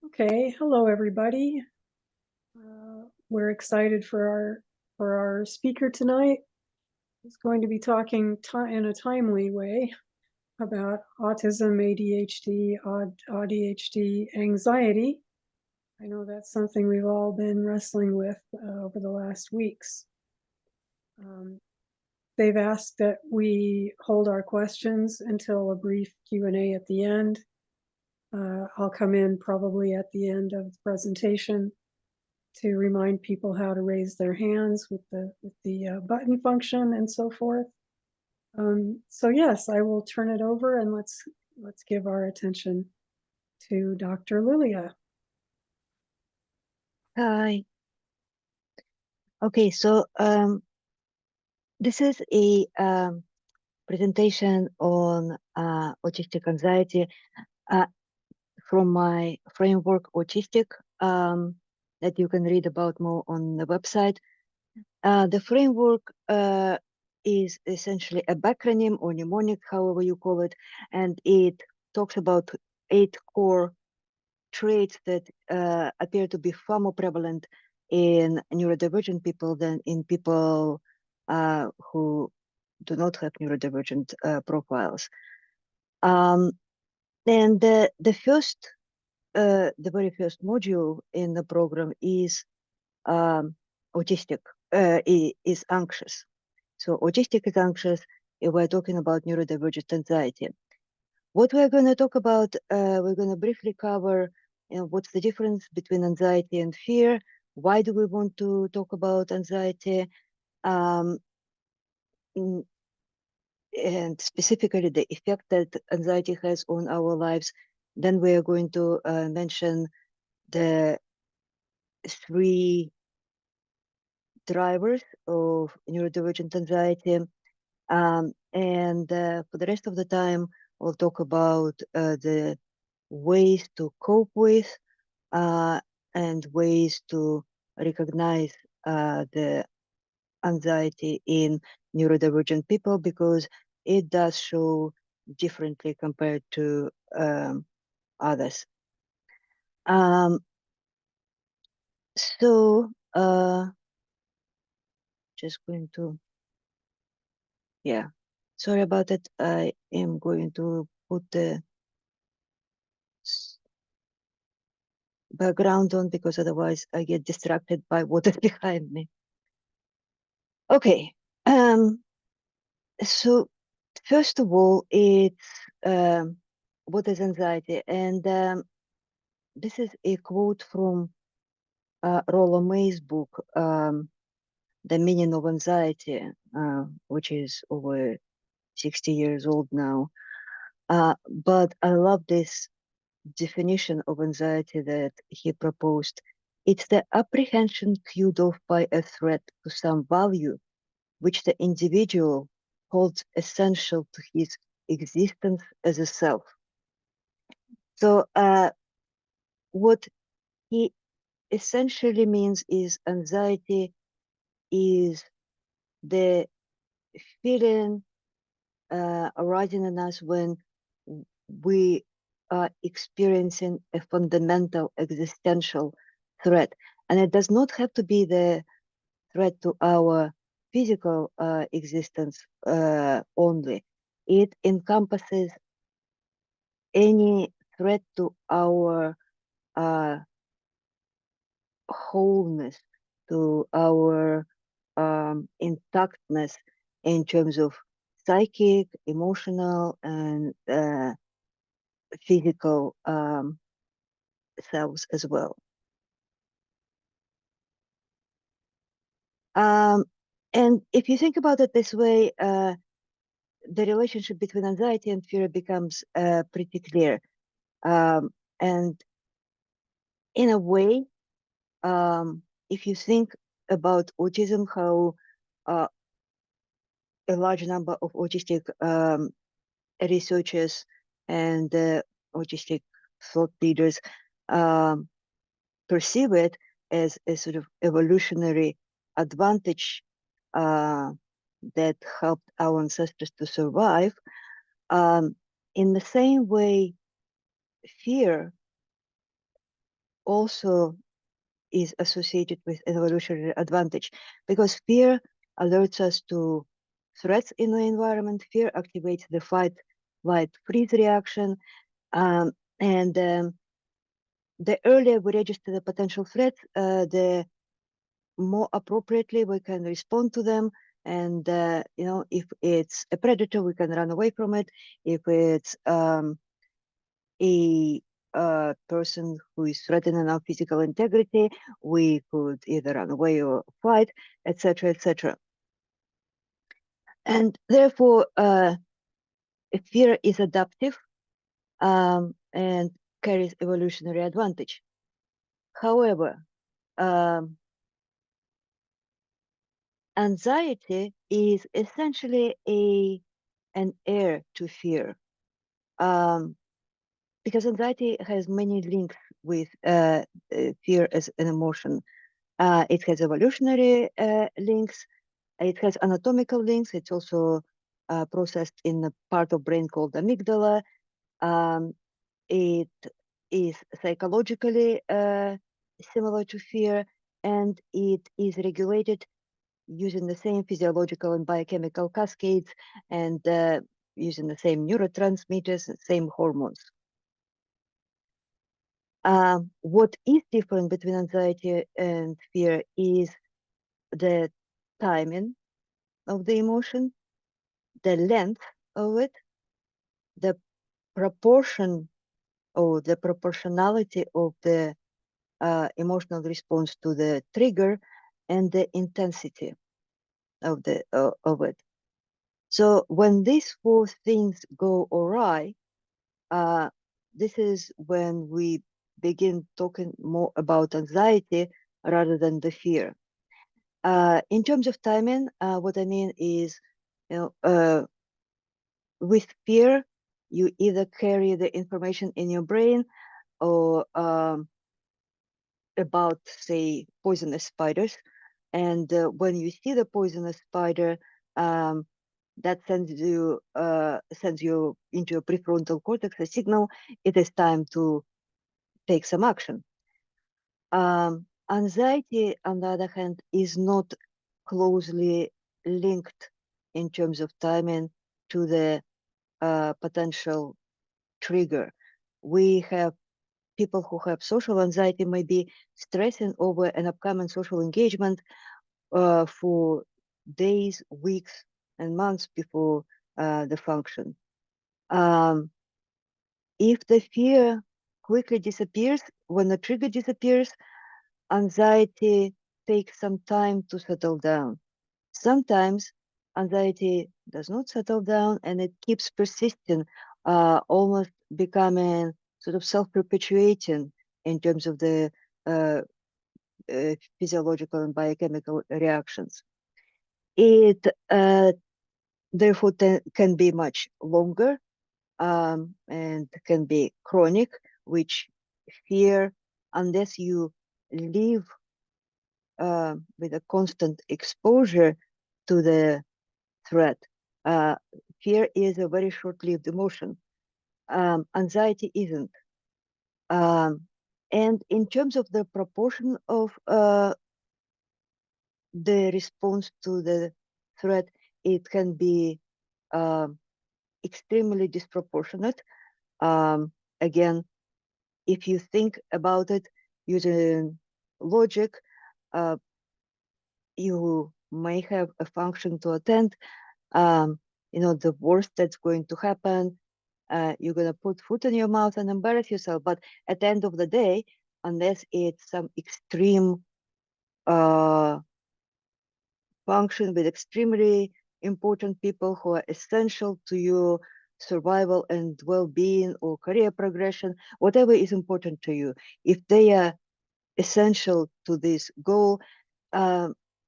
Okay, hello everybody. We're excited for our speaker tonight. He's going to be talking in a timely way about autism, ADHD, AûDHD, anxiety. I know that's something we've all been wrestling with over the last weeks. They've asked that we hold our questions until a brief Q&A at the end. I'll come in probably at the end of the presentation to remind people how to raise their hands with the button function and so forth. So yes, I will turn it over and let's give our attention to Dr. Lilia. Hi. Okay, so this is a presentation on autistic anxiety from my framework Autistic that you can read about more on the website. The framework is essentially a backronym or mnemonic, however you call it, and it talks about 8 core traits that appear to be far more prevalent in neurodivergent people than in people who do not have neurodivergent profiles. And the very first module in the program is autistic, is anxious. So autistic is anxious, and we're talking about neurodivergent anxiety. What we're going to talk about, we're going to briefly cover what's the difference between anxiety and fear, why do we want to talk about anxiety, and specifically the effect that anxiety has on our lives. Then we are going to mention the 3 drivers of neurodivergent anxiety. And for the rest of the time, we'll talk about the ways to cope with and ways to recognize the anxiety in neurodivergent people, because it does show differently compared to others. So just going to, yeah, sorry about that. I am going to put the background on because otherwise I get distracted by what is behind me. Okay, so first of all, it's what is anxiety? And this is a quote from Rolla May's book, The Meaning of Anxiety, which is over 60 years old now. But I love this definition of anxiety that he proposed. It's the apprehension cued off by a threat to some value, which the individual holds essential to his existence as a self. So what he essentially means is anxiety is the feeling arising in us when we are experiencing a fundamental existential threat. And it does not have to be the threat to our physical existence only. It encompasses any threat to our wholeness, to our intactness in terms of psychic, emotional, and physical selves as well. And if you think about it this way, the relationship between anxiety and fear becomes pretty clear. And in a way, if you think about autism, how a large number of autistic researchers and autistic thought leaders perceive it as a sort of evolutionary advantage that helped our ancestors to survive. In the same way, fear also is associated with evolutionary advantage, because fear alerts us to threats in the environment. Fear activates the fight, flight, freeze reaction. And the earlier we register the potential threats, the more appropriately we can respond to them. And if it's a predator, we can run away from it. If it's a person who is threatening our physical integrity, we could either run away or fight, etc., etc. And therefore, fear is adaptive and carries evolutionary advantage. However, anxiety is essentially an heir to fear, because anxiety has many links with fear as an emotion. It has evolutionary links, it has anatomical links, it's also processed in a part of brain called amygdala. It is psychologically similar to fear, and it is regulated using the same physiological and biochemical cascades, and using the same neurotransmitters, same hormones. What is different between anxiety and fear is the timing of the emotion, the length of it, the proportion or the proportionality of the emotional response to the trigger, and the intensity of it. So when these four things go awry, this is when we begin talking more about anxiety rather than the fear. In terms of timing, what I mean is, with fear, you either carry the information in your brain or about, say, poisonous spiders. And when you see the poisonous spider, that sends you into your prefrontal cortex a signal. It is time to take some action. Anxiety, on the other hand, is not closely linked in terms of timing to the potential trigger. We have people who have social anxiety may be stressing over an upcoming social engagement for days, weeks, and months before the function. If the fear quickly disappears, when the trigger disappears, anxiety takes some time to settle down. Sometimes anxiety does not settle down and it keeps persisting, almost becoming sort of self-perpetuating in terms of the physiological and biochemical reactions. It therefore can be much longer and can be chronic, which fear, unless you live with a constant exposure to the threat, fear is a very short-lived emotion. Anxiety isn't. And in terms of the proportion of the response to the threat, it can be extremely disproportionate. Again, if you think about it using logic, you may have a function to attend. The worst that's going to happen, you're going to put food in your mouth and embarrass yourself. But at the end of the day, unless it's some extreme function with extremely important people who are essential to your survival and well-being or career progression, whatever is important to you, if they are essential to this goal,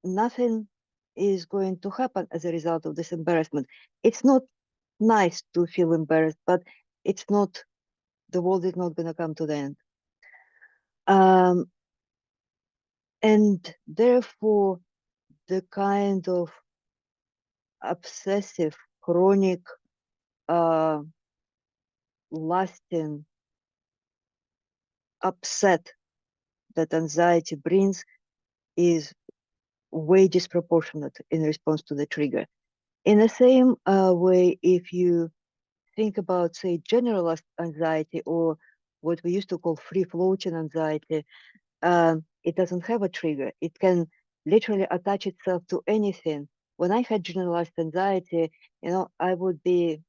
nothing is going to happen as a result of this embarrassment. It's not nice to feel embarrassed, but it's not, the world is not going to come to the end. And therefore, the kind of obsessive, chronic, lasting, upset that anxiety brings is way disproportionate in response to the trigger. In the same way, if you think about, say, generalized anxiety, or what we used to call free-floating anxiety, it doesn't have a trigger. It can literally attach itself to anything. When I had generalized anxiety, I would be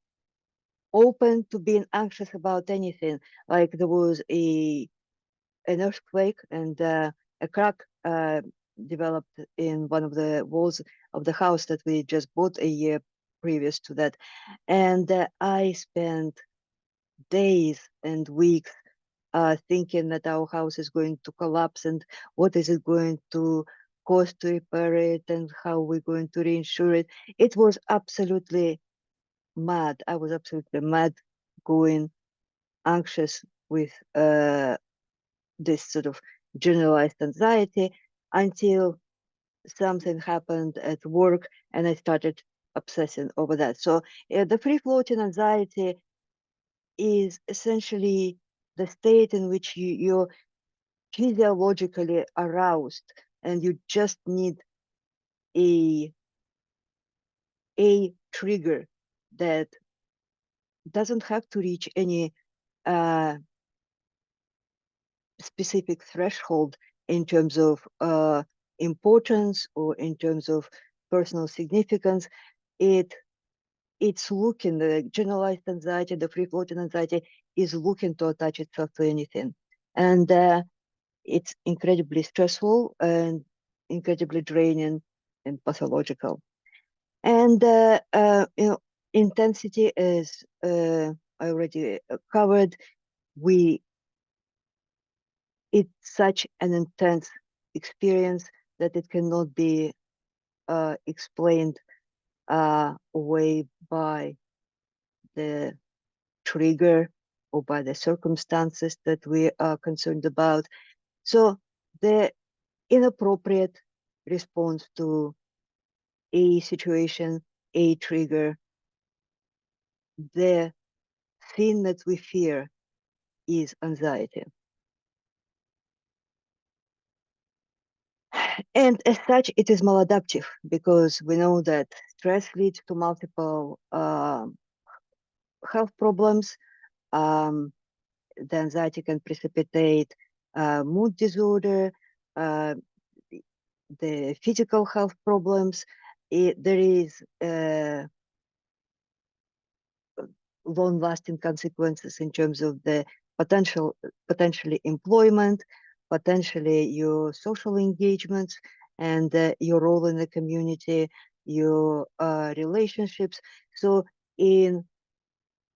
open to being anxious about anything. Like there was an earthquake and a crack developed in one of the walls of the house that we just bought a year previous to that. And I spent days and weeks thinking that our house is going to collapse and what is it going to cost to repair it and how we're going to reinsure it. It was absolutely mad. I was absolutely mad, going anxious with this sort of generalized anxiety, until something happened at work and I started obsessing over that. So the free-floating anxiety is essentially the state in which you're physiologically aroused and you just need a trigger that doesn't have to reach any specific threshold in terms of importance or in terms of personal significance. It's looking, the generalized anxiety, the free-floating anxiety is looking to attach itself to anything. And it's incredibly stressful and incredibly draining and pathological. And intensity, as I already covered, it's such an intense experience that it cannot be explained away by the trigger or by the circumstances that we are concerned about. So the inappropriate response to a situation, a trigger, the thing that we fear is anxiety. And as such, it is maladaptive because we know that stress leads to multiple health problems. The anxiety can precipitate mood disorder, uh, the physical health problems. There is long-lasting consequences in terms of the potentially employment, potentially your social engagements, and your role in the community, your relationships. So in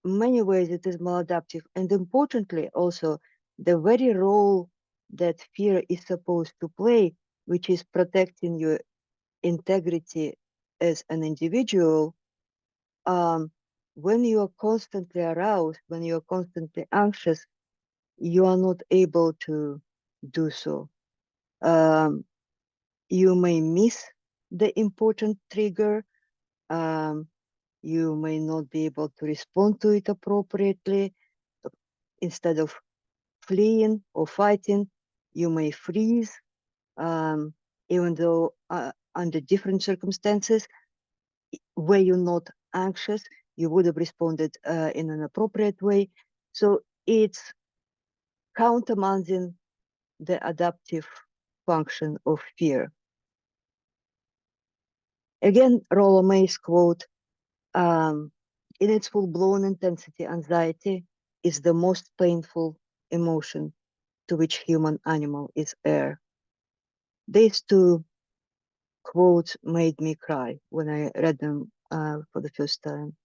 many ways it is maladaptive, and importantly also the very role that fear is supposed to play, which is protecting your integrity as an individual. When you are constantly aroused, when you are constantly anxious, you are not able to do so. You may miss the important trigger. You may not be able to respond to it appropriately. Instead of fleeing or fighting, you may freeze, even though under different circumstances, were you not anxious, you would have responded in an appropriate way. So it's countermanding the adaptive function of fear. Again, Rollo May's quote, in its full-blown intensity, anxiety is the most painful emotion to which human animal is heir. These two quotes made me cry when I read them for the first time.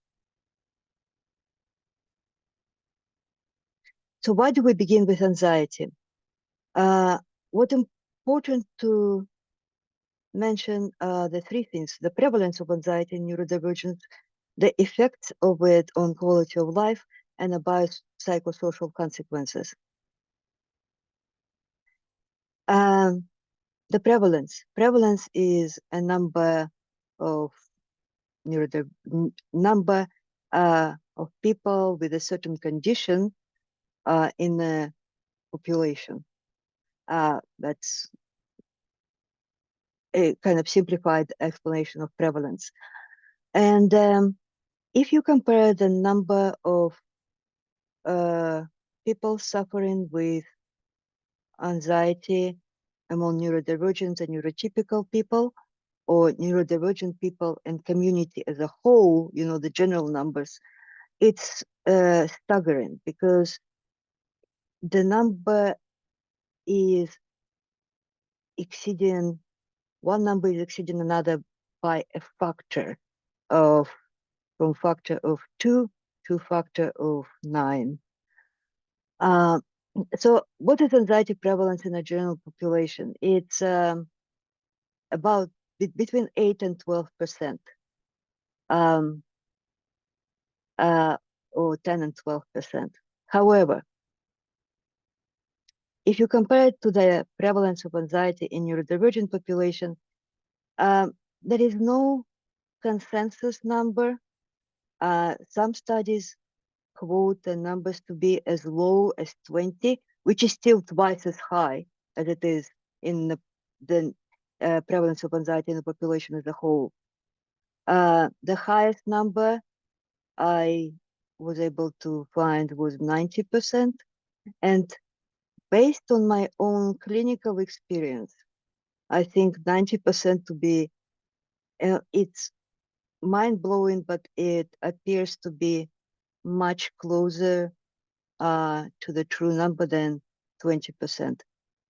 So why do we begin with anxiety? What's important to mention the three things: the prevalence of anxiety and neurodivergence, the effects of it on quality of life, and the biopsychosocial consequences. The prevalence is a number of number of people with a certain condition in the population. That's a kind of simplified explanation of prevalence. And if you compare the number of people suffering with anxiety among neurodivergent and neurotypical people, or neurodivergent people and community as a whole, you know, the general numbers, it's staggering, because the number is exceeding, one number is exceeding another by a factor of, from factor of 2 to factor of 9. So what is anxiety prevalence in a general population? It's about between 8 and 12%, or 10 and 12%. However, if you compare it to the prevalence of anxiety in neurodivergent population, there is no consensus number. Some studies quote the numbers to be as low as 20, which is still twice as high as it is in the prevalence of anxiety in the population as a whole. The highest number I was able to find was 90%. And based on my own clinical experience, I think 90% to be, it's mind-blowing, but it appears to be much closer to the true number than 20%,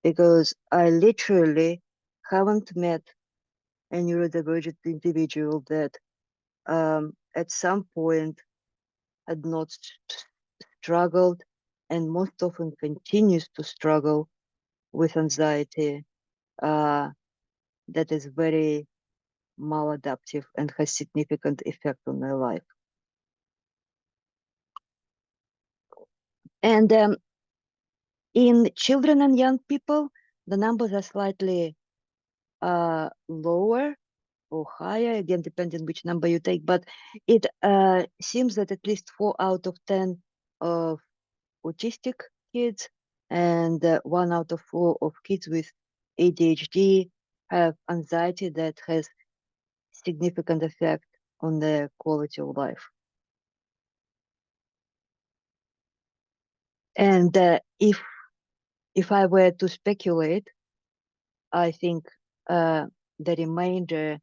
because I literally haven't met a neurodivergent individual that at some point had not struggled, and most often continues to struggle with anxiety that is very maladaptive and has significant effect on their life. And in children and young people, the numbers are slightly lower or higher, again, depending which number you take, but it seems that at least 4 out of 10 of autistic kids and 1 out of 4 of kids with ADHD have anxiety that has significant effect on their quality of life. And if I were to speculate, I think the remainder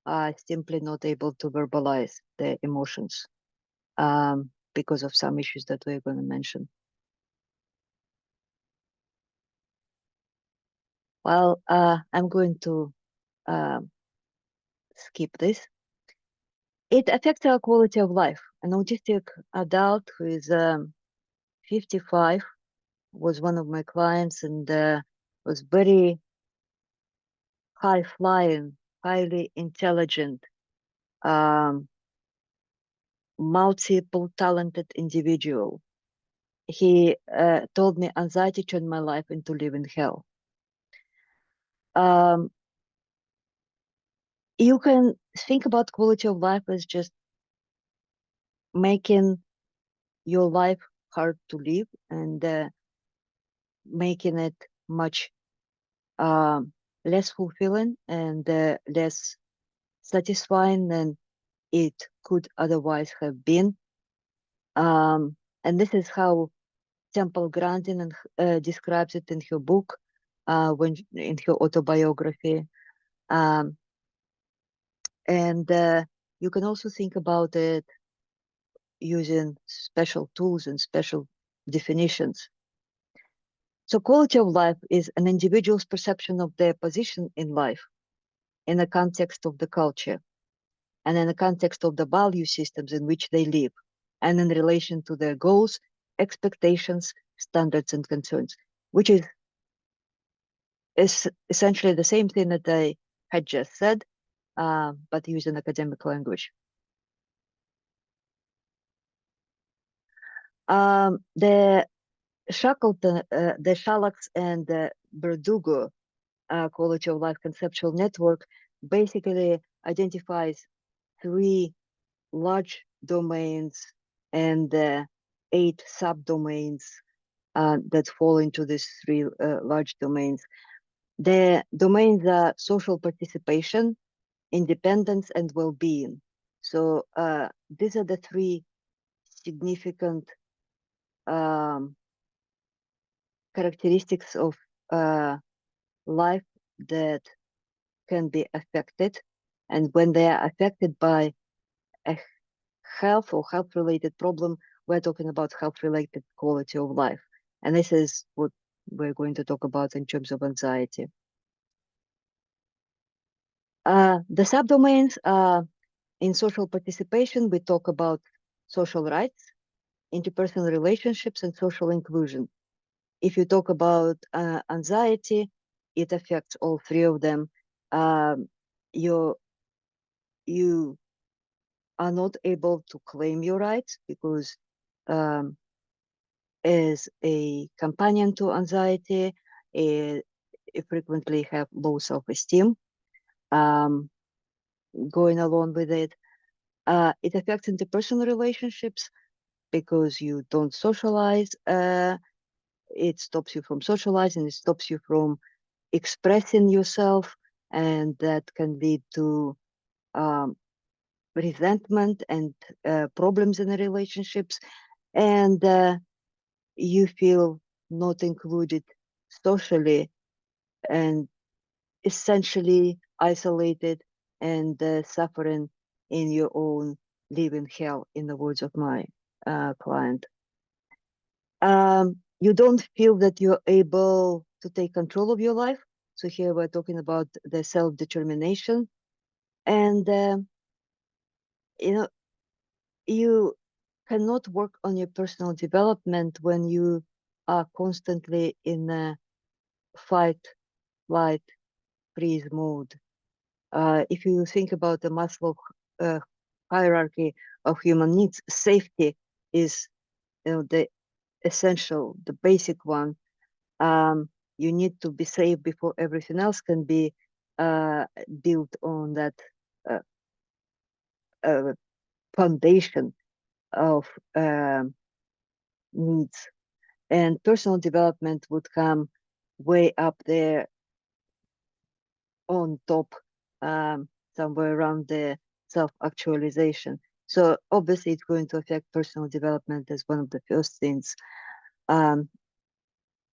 are simply not able to verbalize their emotions because of some issues that we're going to mention. Well, I'm going to skip this. It affects our quality of life. An autistic adult who is 55 was one of my clients, and was very high-flying, highly intelligent, multiple talented individual. He told me anxiety turned my life into living hell. You can think about quality of life as just making your life hard to live and making it much less fulfilling and less satisfying than it could otherwise have been. And this is how Temple Grandin describes it in her book, when in her autobiography. And you can also think about it using special tools and special definitions. So quality of life is an individual's perception of their position in life in the context of the culture and in the context of the value systems in which they live, and in relation to their goals, expectations, standards, and concerns, which is essentially the same thing that I had just said, but using academic language. The Shackleton, the Shalaks and the Verdugo quality of life conceptual network basically identifies 3 large domains and 8 subdomains that fall into these three large domains. The domains are social participation, independence, and well-being. So these are the three significant characteristics of life that can be affected. And when they are affected by a health or health-related problem, we're talking about health-related quality of life. And this is what we're going to talk about in terms of anxiety. The subdomains are in social participation, we talk about social rights, interpersonal relationships, and social inclusion. If you talk about anxiety, it affects all three of them. You are not able to claim your rights because as a companion to anxiety, you frequently have low self-esteem going along with it. It affects interpersonal relationships because you don't socialize. It stops you from socializing, it stops you from expressing yourself, and that can lead to resentment and problems in the relationships. And you feel not included socially and essentially isolated and suffering in your own living hell, in the words of my client. You don't feel that you're able to take control of your life. So here we're talking about the self-determination. And, you cannot work on your personal development when you are constantly in a fight, flight, freeze mode. If you think about the Maslow hierarchy of human needs, safety is the essential, the basic one. You need to be safe before everything else can be built on that foundation of needs. And personal development would come way up there on top, somewhere around the self-actualization. So obviously it's going to affect personal development as one of the first things.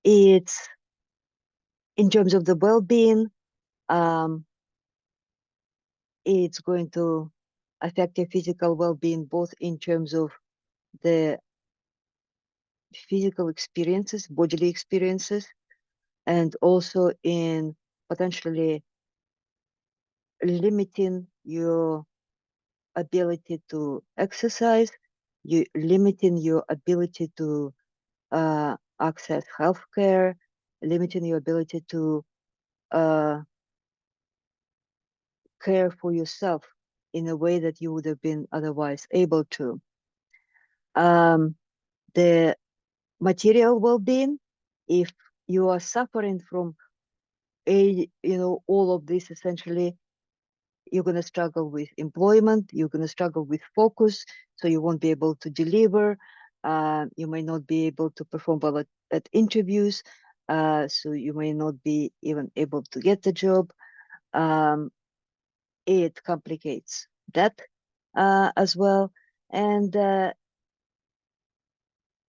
It's in terms of the well-being, it's going to affect your physical well-being, both in terms of the physical experiences, bodily experiences, and also in potentially limiting your ability to exercise, you limiting your ability to access healthcare, limiting your ability to care for yourself in a way that you would have been otherwise able to. The material well-being, if you are suffering from all of this, essentially you're going to struggle with employment, you're going to struggle with focus, so you won't be able to deliver, you may not be able to perform well at interviews, so you may not be even able to get the job. It complicates that as well. And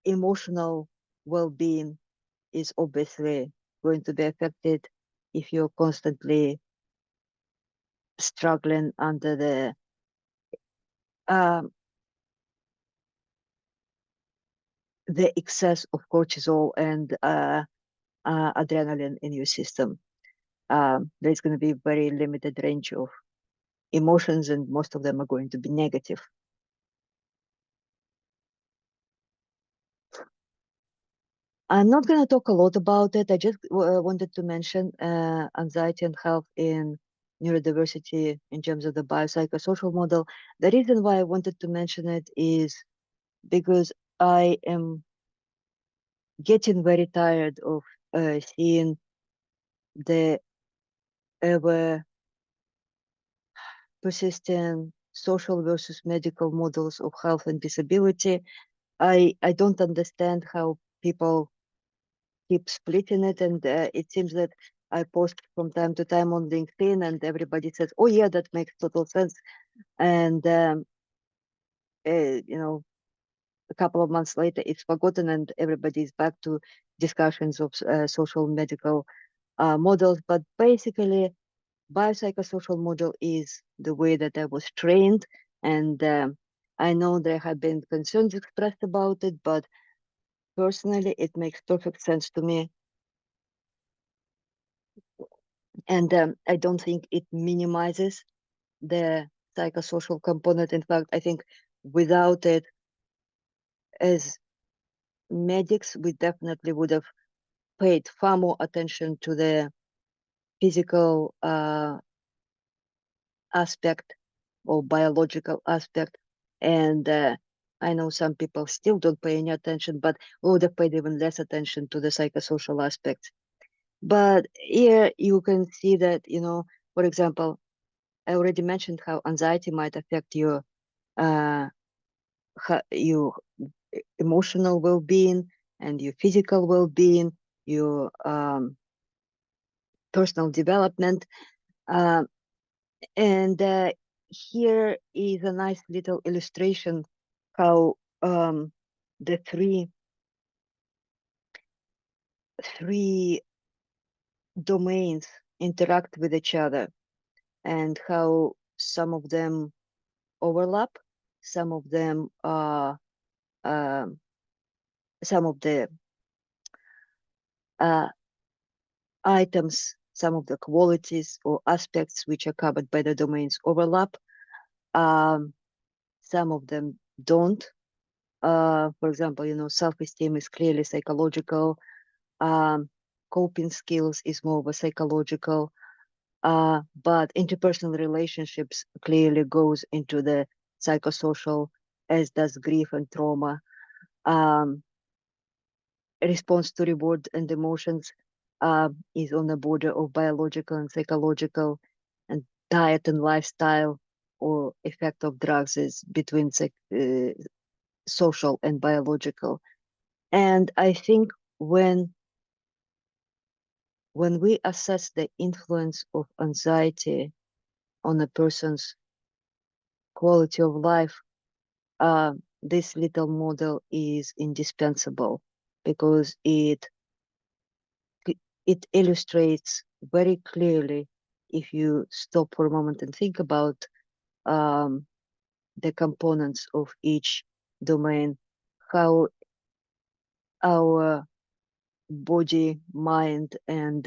emotional well-being is obviously going to be affected if you're constantly struggling under the excess of cortisol and adrenaline in your system. There's going to be a very limited range of emotions, and most of them are going to be negative. I'm not going to talk a lot about it. I just wanted to mention anxiety and health in neurodiversity in terms of the biopsychosocial model. The reason why I wanted to mention it is because I am getting very tired of seeing the ever persistent social versus medical models of health and disability. I don't understand how people keep splitting it, and it seems that I post from time to time on LinkedIn, and everybody says, "Oh yeah, that makes total sense." And you know, a couple of months later, it's forgotten, and everybody's back to discussions of social medical models. But basically, biopsychosocial model is the way that I was trained, and I know there have been concerns expressed about it, but personally, it makes perfect sense to me. And I don't think it minimizes the psychosocial component. In fact, I think without it, as medics, we definitely would have paid far more attention to the physical aspect or biological aspect. And I know some people still don't pay any attention, but we would have paid even less attention to the psychosocial aspects. But here you can see that, you know, for example, I already mentioned how anxiety might affect your emotional well-being and your physical well-being, your personal development. And here is a nice little illustration how the three domains interact with each other, and how some of them overlap, some of them are some of the items, some of the qualities or aspects which are covered by the domains overlap. Some of them don't. For example, you know, self-esteem is clearly psychological. Coping skills is more of a psychological. But interpersonal relationships clearly goes into the psychosocial, as does grief and trauma. Response to reward and emotions is on the border of biological and psychological, and diet and lifestyle or effect of drugs is between social and biological. And I think when we assess the influence of anxiety on a person's quality of life, this little model is indispensable because it illustrates very clearly, if you stop for a moment and think about the components of each domain, how our body, mind, and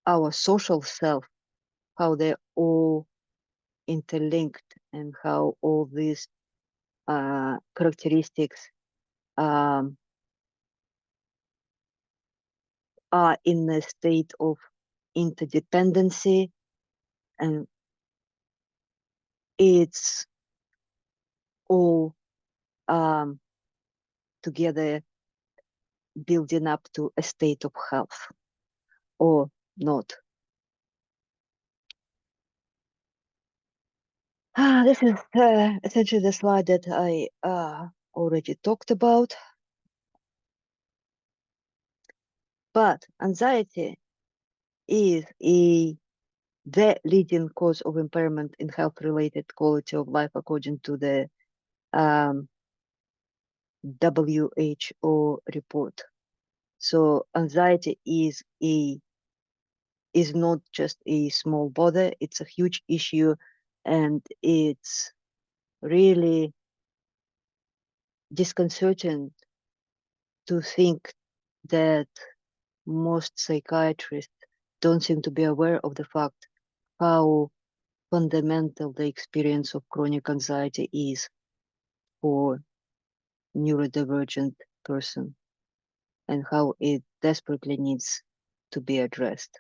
our social self, how they're all interlinked, and how all these characteristics are in a state of interdependency, and it's all together building up to a state of health or not. This is essentially the slide that I already talked about. But anxiety is the leading cause of impairment in health-related quality of life, according to the WHO report. So anxiety is not just a small bother; it's a huge issue, and it's really disconcerting to think that most psychiatrists don't seem to be aware of the fact how fundamental the experience of chronic anxiety is for neurodivergent person, and how it desperately needs to be addressed.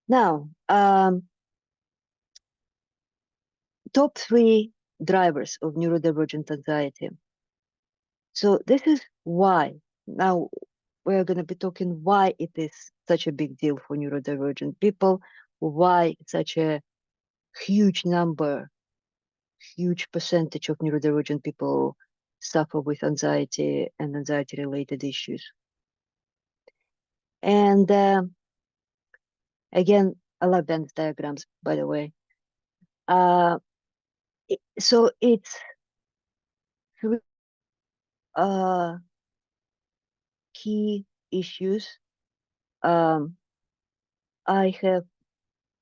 Now, top 3 drivers of neurodivergent anxiety. So this is why. Now we're going to be talking why it is such a big deal for neurodivergent people, why such a huge percentage of neurodivergent people suffer with anxiety and anxiety-related issues. And again, I love Venn diagrams, by the way. So it's three key issues. I have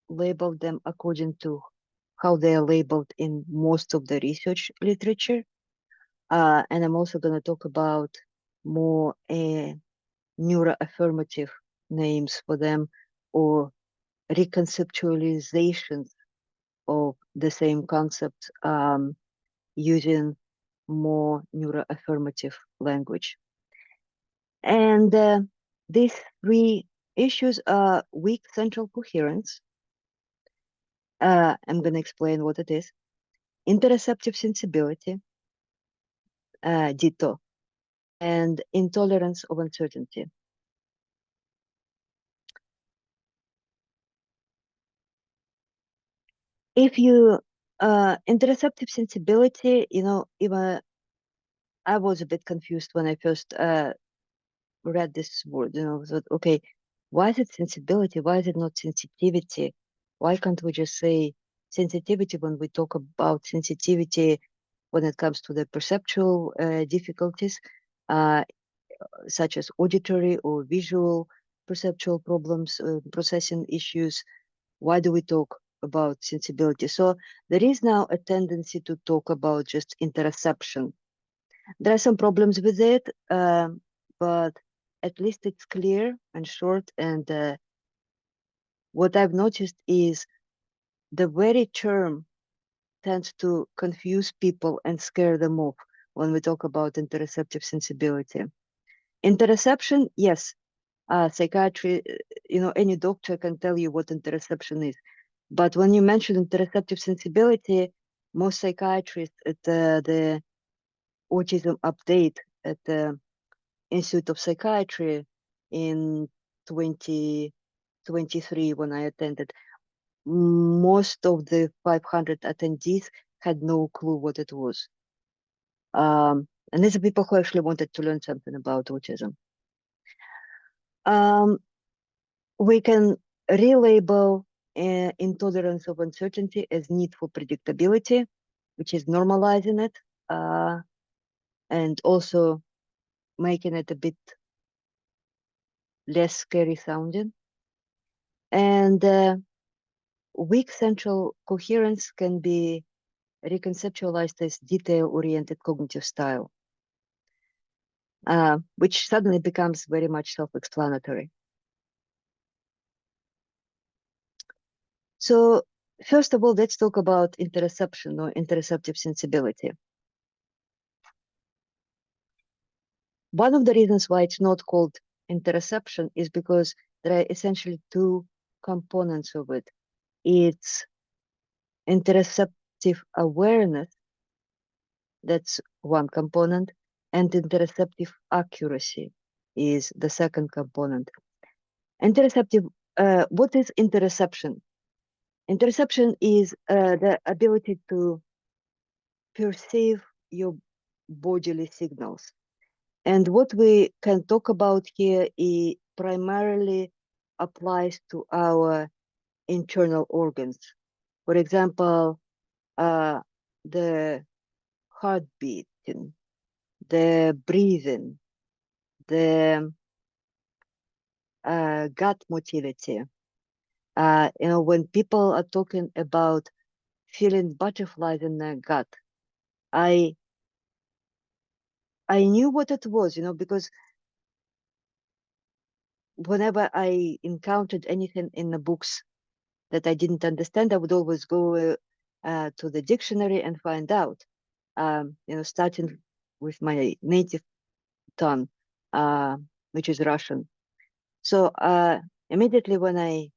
labeled them according to how they are labeled in most of the research literature. And I'm also going to talk about more neuroaffirmative names for them, or reconceptualizations of the same concept using more neuroaffirmative language. And these three issues are weak central coherence. I'm going to explain what it is. Interoceptive sensibility, ditto, and intolerance of uncertainty. If you interoceptive sensibility, even I was a bit confused when I first read this word. That okay, why is it sensibility? Why is it not sensitivity? Why can't we just say sensitivity when we talk about sensitivity when it comes to the perceptual difficulties, such as auditory or visual perceptual problems, processing issues? Why do we talk about sensibility? So there is now a tendency to talk about just interoception. There are some problems with it, but at least it's clear and short. And what I've noticed is the very term tends to confuse people and scare them off when we talk about interoceptive sensibility. Interoception, yes, psychiatry, any doctor can tell you what interoception is. But when you mention interoceptive sensibility, most psychiatrists at the Autism Update at the Institute of Psychiatry in 2023, when I attended, most of the 500 attendees had no clue what it was. And these are people who actually wanted to learn something about autism. We can relabel intolerance of uncertainty as need for predictability, which is normalizing it, and also making it a bit less scary sounding. And weak central coherence can be reconceptualized as detail-oriented cognitive style, which suddenly becomes very much self-explanatory. So first of all, let's talk about interoception or interoceptive sensibility. One of the reasons why it's not called interoception is because there are essentially two components of it. It's interoceptive awareness, that's one component, and interoceptive accuracy is the second component. Interoceptive, what is interoception? Interoception is the ability to perceive your bodily signals. And what we can talk about here primarily applies to our internal organs. For example, the heartbeating, the breathing, the gut motility. When people are talking about feeling butterflies in their gut, I knew what it was, because whenever I encountered anything in the books that I didn't understand, I would always go to the dictionary and find out, starting with my native tongue, which is Russian. So immediately when I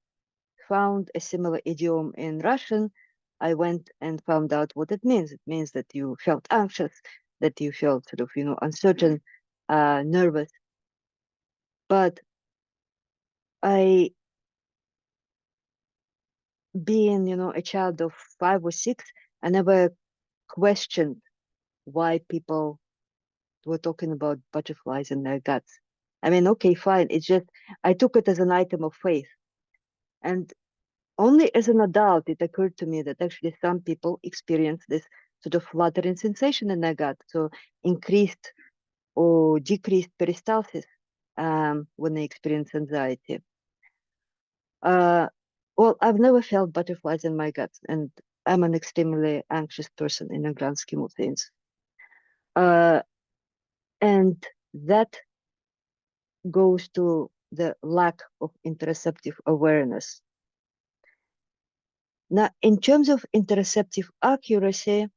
found a similar idiom in Russian, I went and found out what it means. It means that you felt anxious, that you felt sort of, uncertain, nervous. But being, a child of 5 or 6, I never questioned why people were talking about butterflies in their guts. I mean, okay, fine. It's just, I took it as an item of faith. And only as an adult, it occurred to me that actually some people experience this sort of fluttering sensation in their gut. So increased or decreased peristalsis when they experience anxiety. Well, I've never felt butterflies in my guts, and I'm an extremely anxious person in a grand scheme of things. And that goes to the lack of interoceptive awareness. Now, in terms of interoceptive accuracy,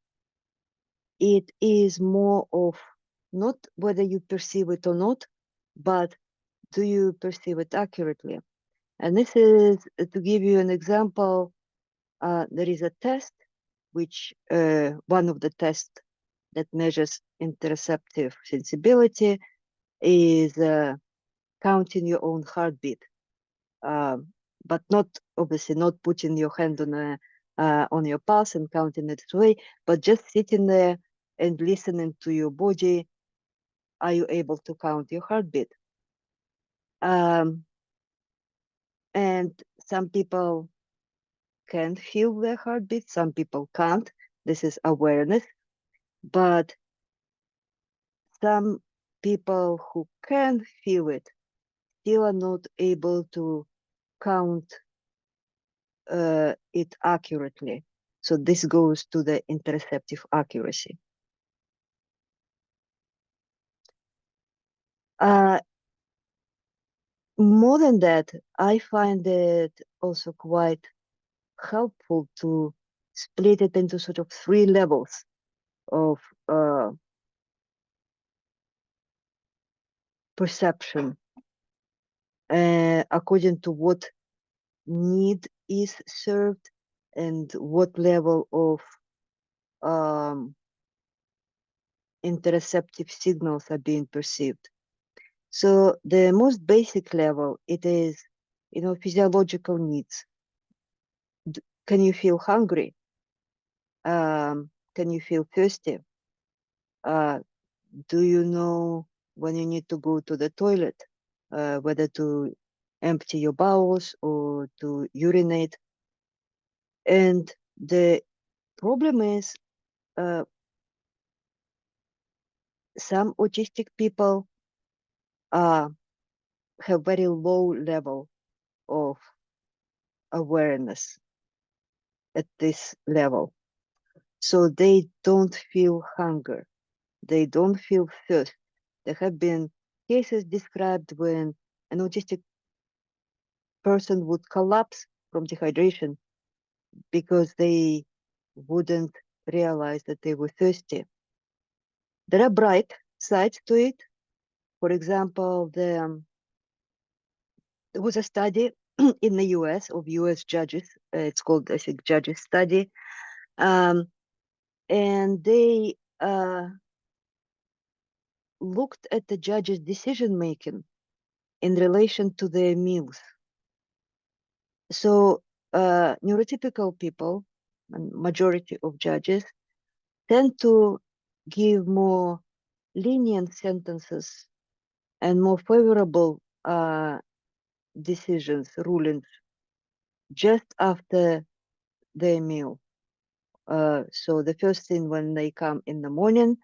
it is more of not whether you perceive it or not, but do you perceive it accurately? And this is, to give you an example, there is a test, which one of the tests that measures interoceptive sensibility is counting your own heartbeat, but not obviously not putting your hand on your pulse and counting it this way, but just sitting there and listening to your body. Are you able to count your heartbeat? And some people can feel their heartbeat, some people can't. This is awareness. But some people who can feel it still are not able to count it accurately. So this goes to the interoceptive accuracy. More than that, I find it also quite helpful to split it into sort of 3 levels of perception according to what need is served and what level of interoceptive signals are being perceived. So the most basic level, it is, physiological needs. Can you feel hungry? Can you feel thirsty? Do you know when you need to go to the toilet, whether to empty your bowels or to urinate? And the problem is some autistic people have very low level of awareness at this level. So they don't feel hunger. They don't feel thirst. There have been cases described when an autistic person would collapse from dehydration because they wouldn't realize that they were thirsty. There are bright sides to it. For example, there was a study in the US of US judges. It's called, I think, Judges Study. And they looked at the judges' decision making in relation to their meals. So neurotypical people, and majority of judges, tend to give more lenient sentences and more favorable decisions, rulings, just after their meal. So the first thing when they come in the morning,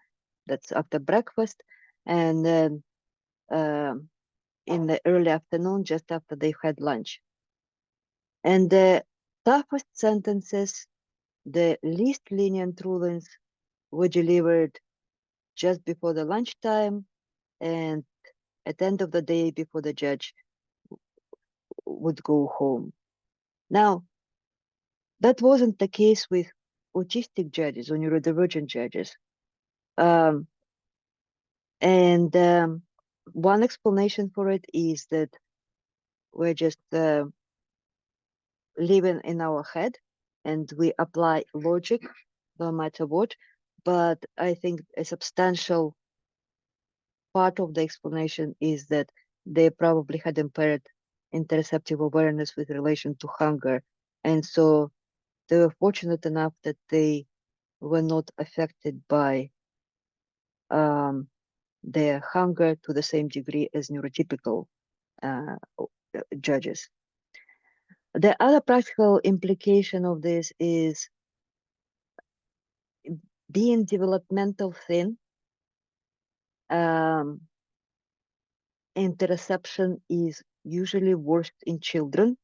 that's after breakfast, and then in the early afternoon, just after they've had lunch. And the toughest sentences, the least lenient rulings, were delivered just before the lunchtime and at the end of the day before the judge would go home. Now, that wasn't the case with autistic judges or neurodivergent judges. One explanation for it is that we're just living in our head and we apply logic no matter what. But I think a substantial part of the explanation is that they probably had impaired interoceptive awareness with relation to hunger. And so they were fortunate enough that they were not affected by their hunger to the same degree as neurotypical judges. The other practical implication of this is being developmental thin. Interoception is usually worst in children,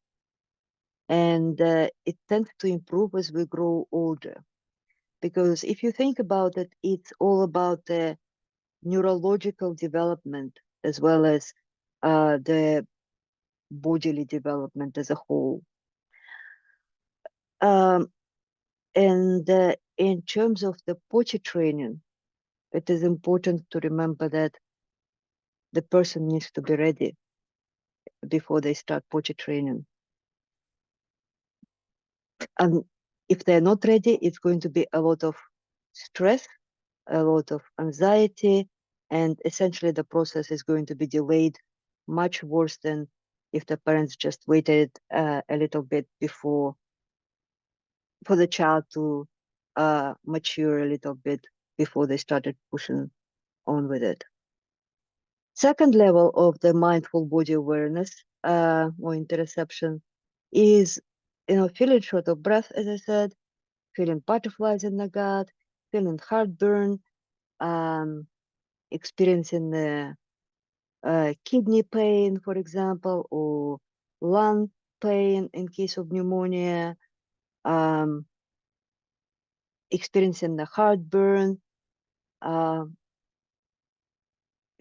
and it tends to improve as we grow older. Because if you think about it, it's all about the neurological development as well as the bodily development as a whole. And in terms of the potty training, it is important to remember that the person needs to be ready before they start potty training. And if they're not ready, it's going to be a lot of stress, a lot of anxiety, and essentially the process is going to be delayed much worse than if the parents just waited a little bit before for the child to mature a little bit before they started pushing on with it. Second level of the mindful body awareness or interoception is, feeling short of breath, as I said, feeling butterflies in the gut, feeling heartburn, experiencing the kidney pain, for example, or lung pain in case of pneumonia, experiencing the heartburn,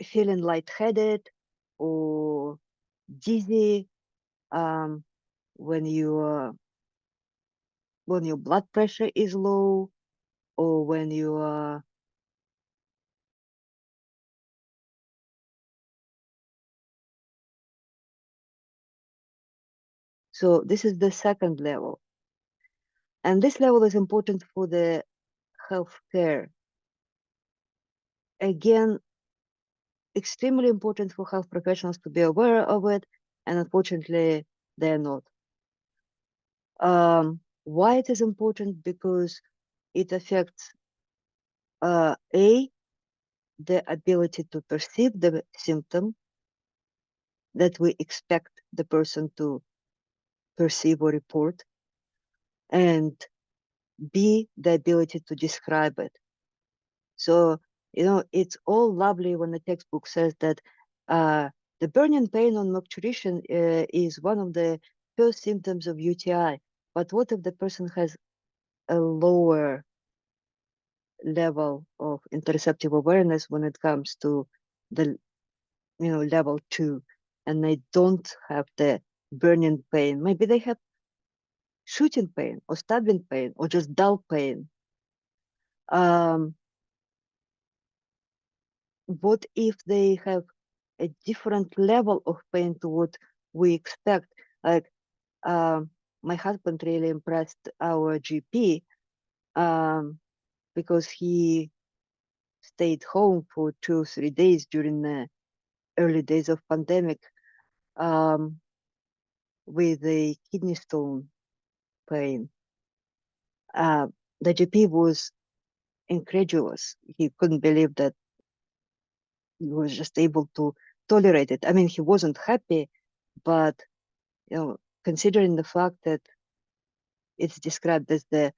feeling lightheaded or dizzy when your blood pressure is low, or when you are so this is the second level. And this level is important for the healthcare. Again, extremely important for health professionals to be aware of it, and unfortunately, they're not. Why it is important? Because it affects the ability to perceive the symptom that we expect the person to perceive or report, and B, the ability to describe it. So, it's all lovely when the textbook says that the burning pain on micturition is one of the first symptoms of UTI. But what if the person has a lower level of interoceptive awareness when it comes to the level 2, and they don't have the burning pain? Maybe they have shooting pain or stabbing pain or just dull pain. What if they have a different level of pain to what we expect? Like, my husband really impressed our GP because he stayed home for 2 or 3 days during the early days of pandemic with a kidney stone pain. The GP was incredulous. He couldn't believe that he was just able to tolerate it. I mean, he wasn't happy, but considering the fact that it's described as the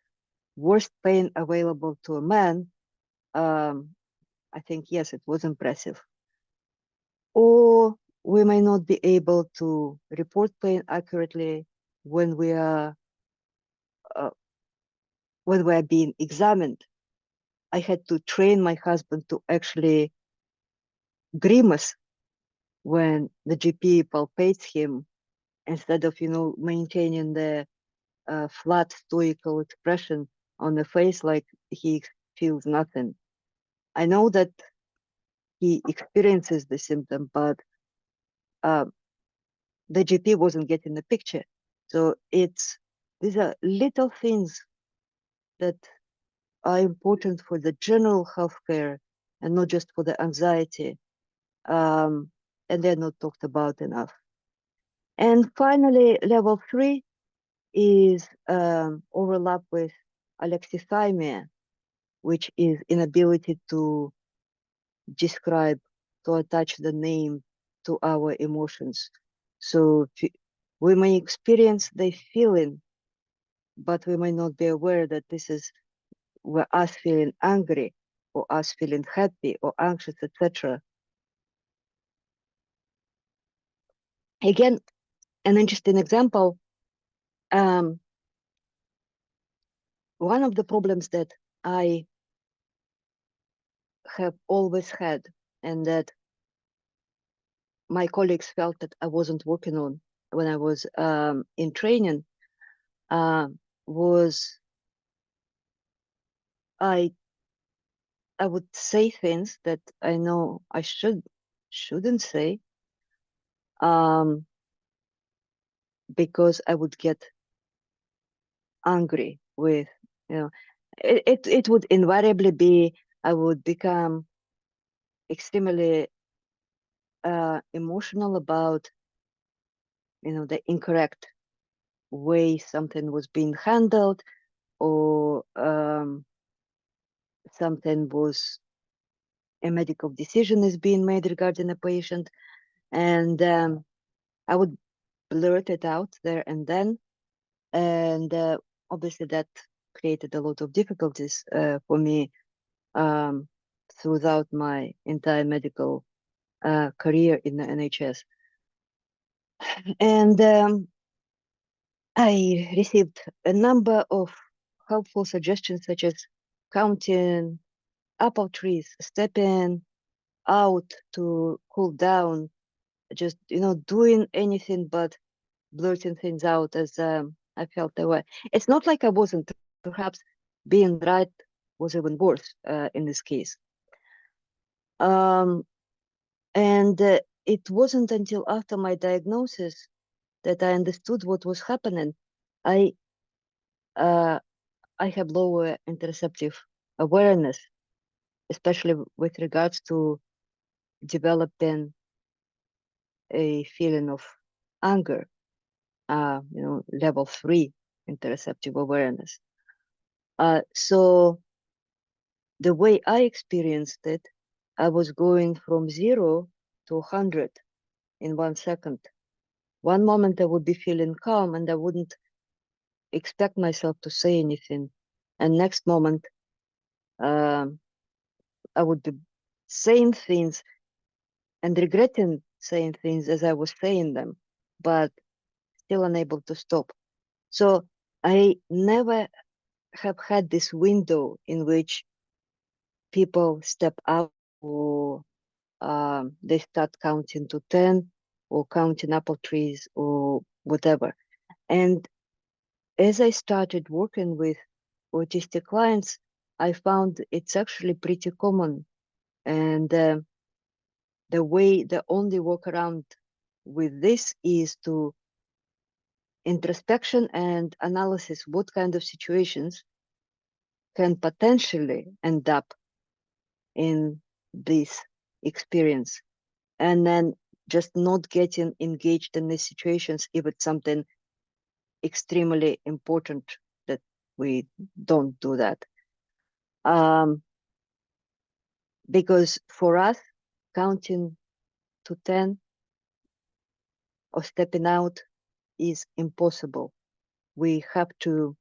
worst pain available to a man, I think, yes, it was impressive. Or we may not be able to report pain accurately when we are being examined. I had to train my husband to actually grimace when the GP palpates him, instead of maintaining the flat stoical expression on the face like he feels nothing. I know that he experiences the symptom, but the GP wasn't getting the picture. So these are little things that are important for the general healthcare and not just for the anxiety. And they're not talked about enough. And finally, level 3 is overlap with alexithymia, which is inability to describe to attach the name to our emotions. So we may experience the feeling, but we may not be aware that this is us feeling angry or us feeling happy or anxious, etc. Again, an interesting example. One of the problems that I have always had, and that my colleagues felt that I wasn't working on when I was in training, was I would say things that I know I shouldn't say, because I would get angry with, it would invariably be, I would become extremely emotional about, the incorrect way something was being handled, or something was, a medical decision is being made regarding a patient, and I would blurt it out there and then, and obviously that created a lot of difficulties for me throughout my entire medical career in the NHS. And I received a number of helpful suggestions, such as counting apple trees, stepping out to cool down, just doing anything but blurting things out as I felt they were. It's not like I wasn't. Perhaps being right was even worse in this case. And it wasn't until after my diagnosis that I understood what was happening. I have lower interoceptive awareness, especially with regards to developing a feeling of anger, level 3 interoceptive awareness. So the way I experienced it, I was going from 0 to 100 in 1 second. One moment I would be feeling calm and I wouldn't expect myself to say anything. And next moment, I would be saying things and regretting saying things as I was saying them, but still unable to stop. So I never have had this window in which people step out, or they start counting to 10, or counting apple trees, or whatever. And as I started working with autistic clients, I found it's actually pretty common. And the only workaround with this is to introspection and analysis. What kind of situations can potentially end up in this experience? And then just not getting engaged in these situations if it's something extremely important, that we don't do that. Because for us, counting to 10 or stepping out is impossible. We have to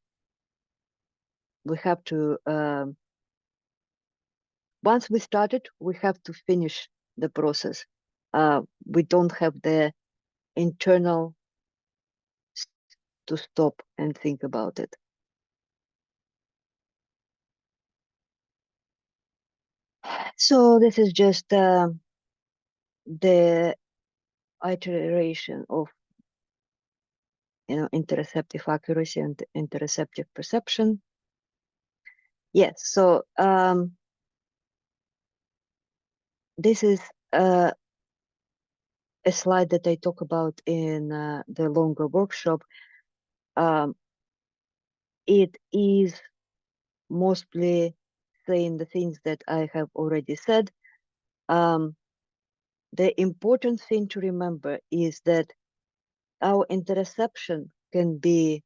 once we started, we have to finish the process. We don't have the internal to stop and think about it. So this is just the iteration of interoceptive accuracy and interoceptive perception. Yes, so this is a slide that I talk about in the longer workshop. It is mostly saying the things that I have already said. The important thing to remember is that our interoception can be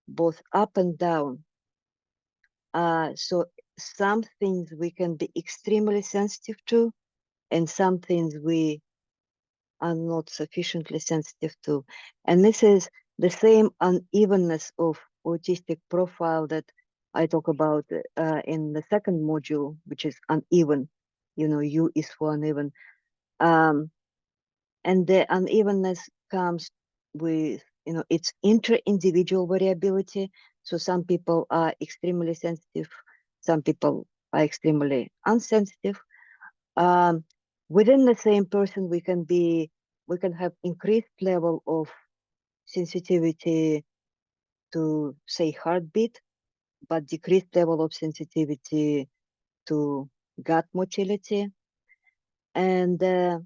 both up and down. So some things we can be extremely sensitive to, and some things we are not sufficiently sensitive to. And this is the same unevenness of autistic profile that I talk about in the second module, which is uneven. You know, U is for uneven. And the unevenness comes with, you know, it's inter-individual variability. So some people are extremely sensitive, some people are extremely unsensitive. Within the same person, we can have increased level of sensitivity to, say, heartbeat, but decreased level of sensitivity to gut motility. And the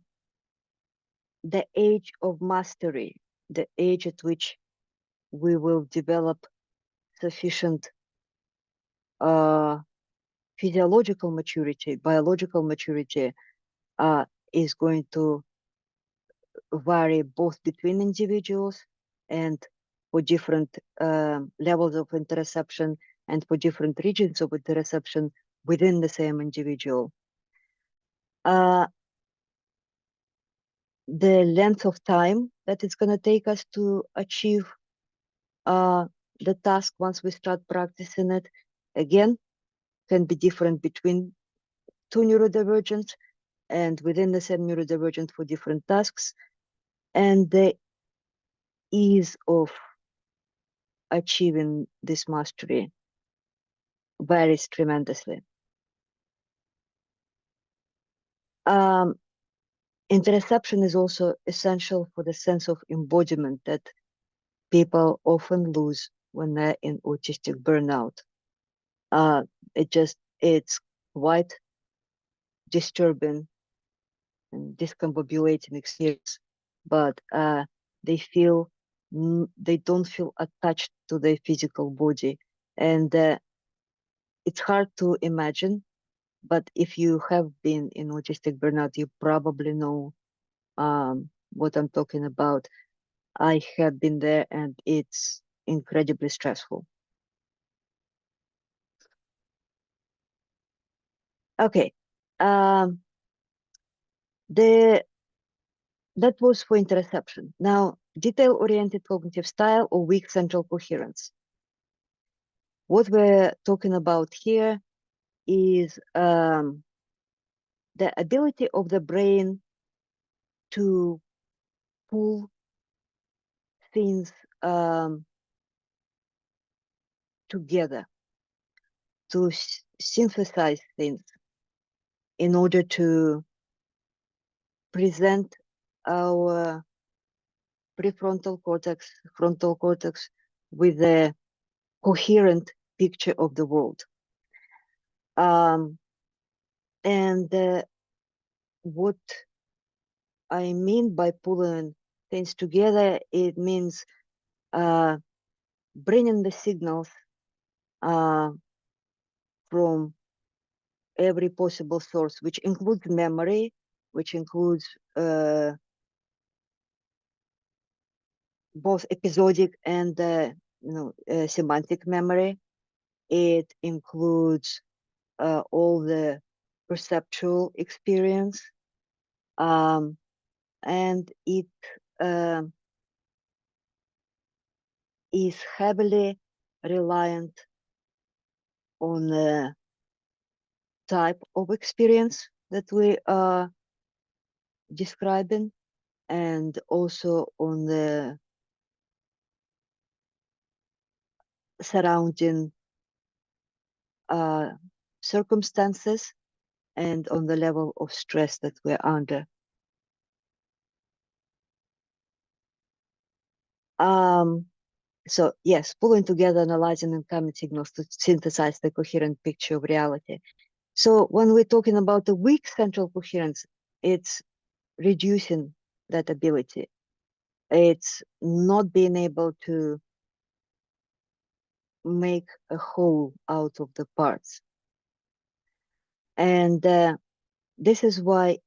age of mastery, the age at which we will develop sufficient physiological maturity, biological maturity, is going to vary both between individuals and for different levels of interoception and for different regions of interoception within the same individual. The length of time that it's going to take us to achieve the task once we start practicing it, again, can be different between two neurodivergent and within the same neurodivergent for different tasks. And the ease of achieving this mastery varies tremendously. Interoception is also essential for the sense of embodiment that people often lose when they're in autistic burnout. It's quite disturbing and discombobulating experience, but they don't feel attached to their physical body, and it's hard to imagine. But if you have been in autistic burnout, you probably know what I'm talking about. I have been there, and it's incredibly stressful. Okay, that was for interoception. Now, detail-oriented cognitive style or weak central coherence. What we're talking about here is the ability of the brain to pull things together, to synthesize things in order to present our prefrontal cortex, frontal cortex with a coherent picture of the world. And what I mean by pulling things together, it means bringing the signals from every possible source, which includes memory, which includes both episodic and semantic memory. It includes all the perceptual experience, and it is heavily reliant on the type of experience that we are describing, and also on the surrounding circumstances and on the level of stress that we're under. So yes, pulling together, analyzing incoming signals to synthesize the coherent picture of reality. So when we're talking about the weak central coherence, it's reducing that ability. It's not being able to make a whole out of the parts. And this is why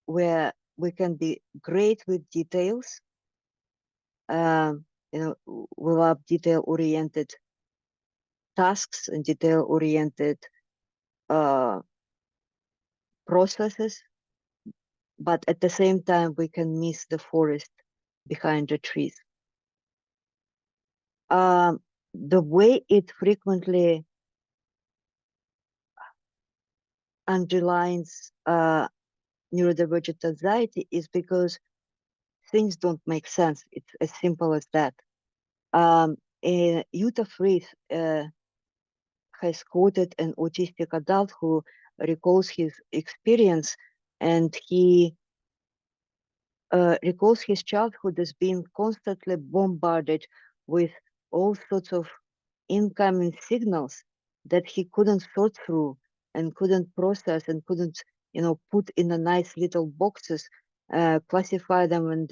we can be great with details. We love detail-oriented tasks and detail-oriented processes, but at the same time, we can miss the forest behind the trees. The way it frequently underlines neurodivergent anxiety is because things don't make sense. It's as simple as that. Utah Frith has quoted an autistic adult who recalls his experience, and he recalls his childhood as being constantly bombarded with all sorts of incoming signals that he couldn't sort through and couldn't process and couldn't, put in a nice little boxes, classify them and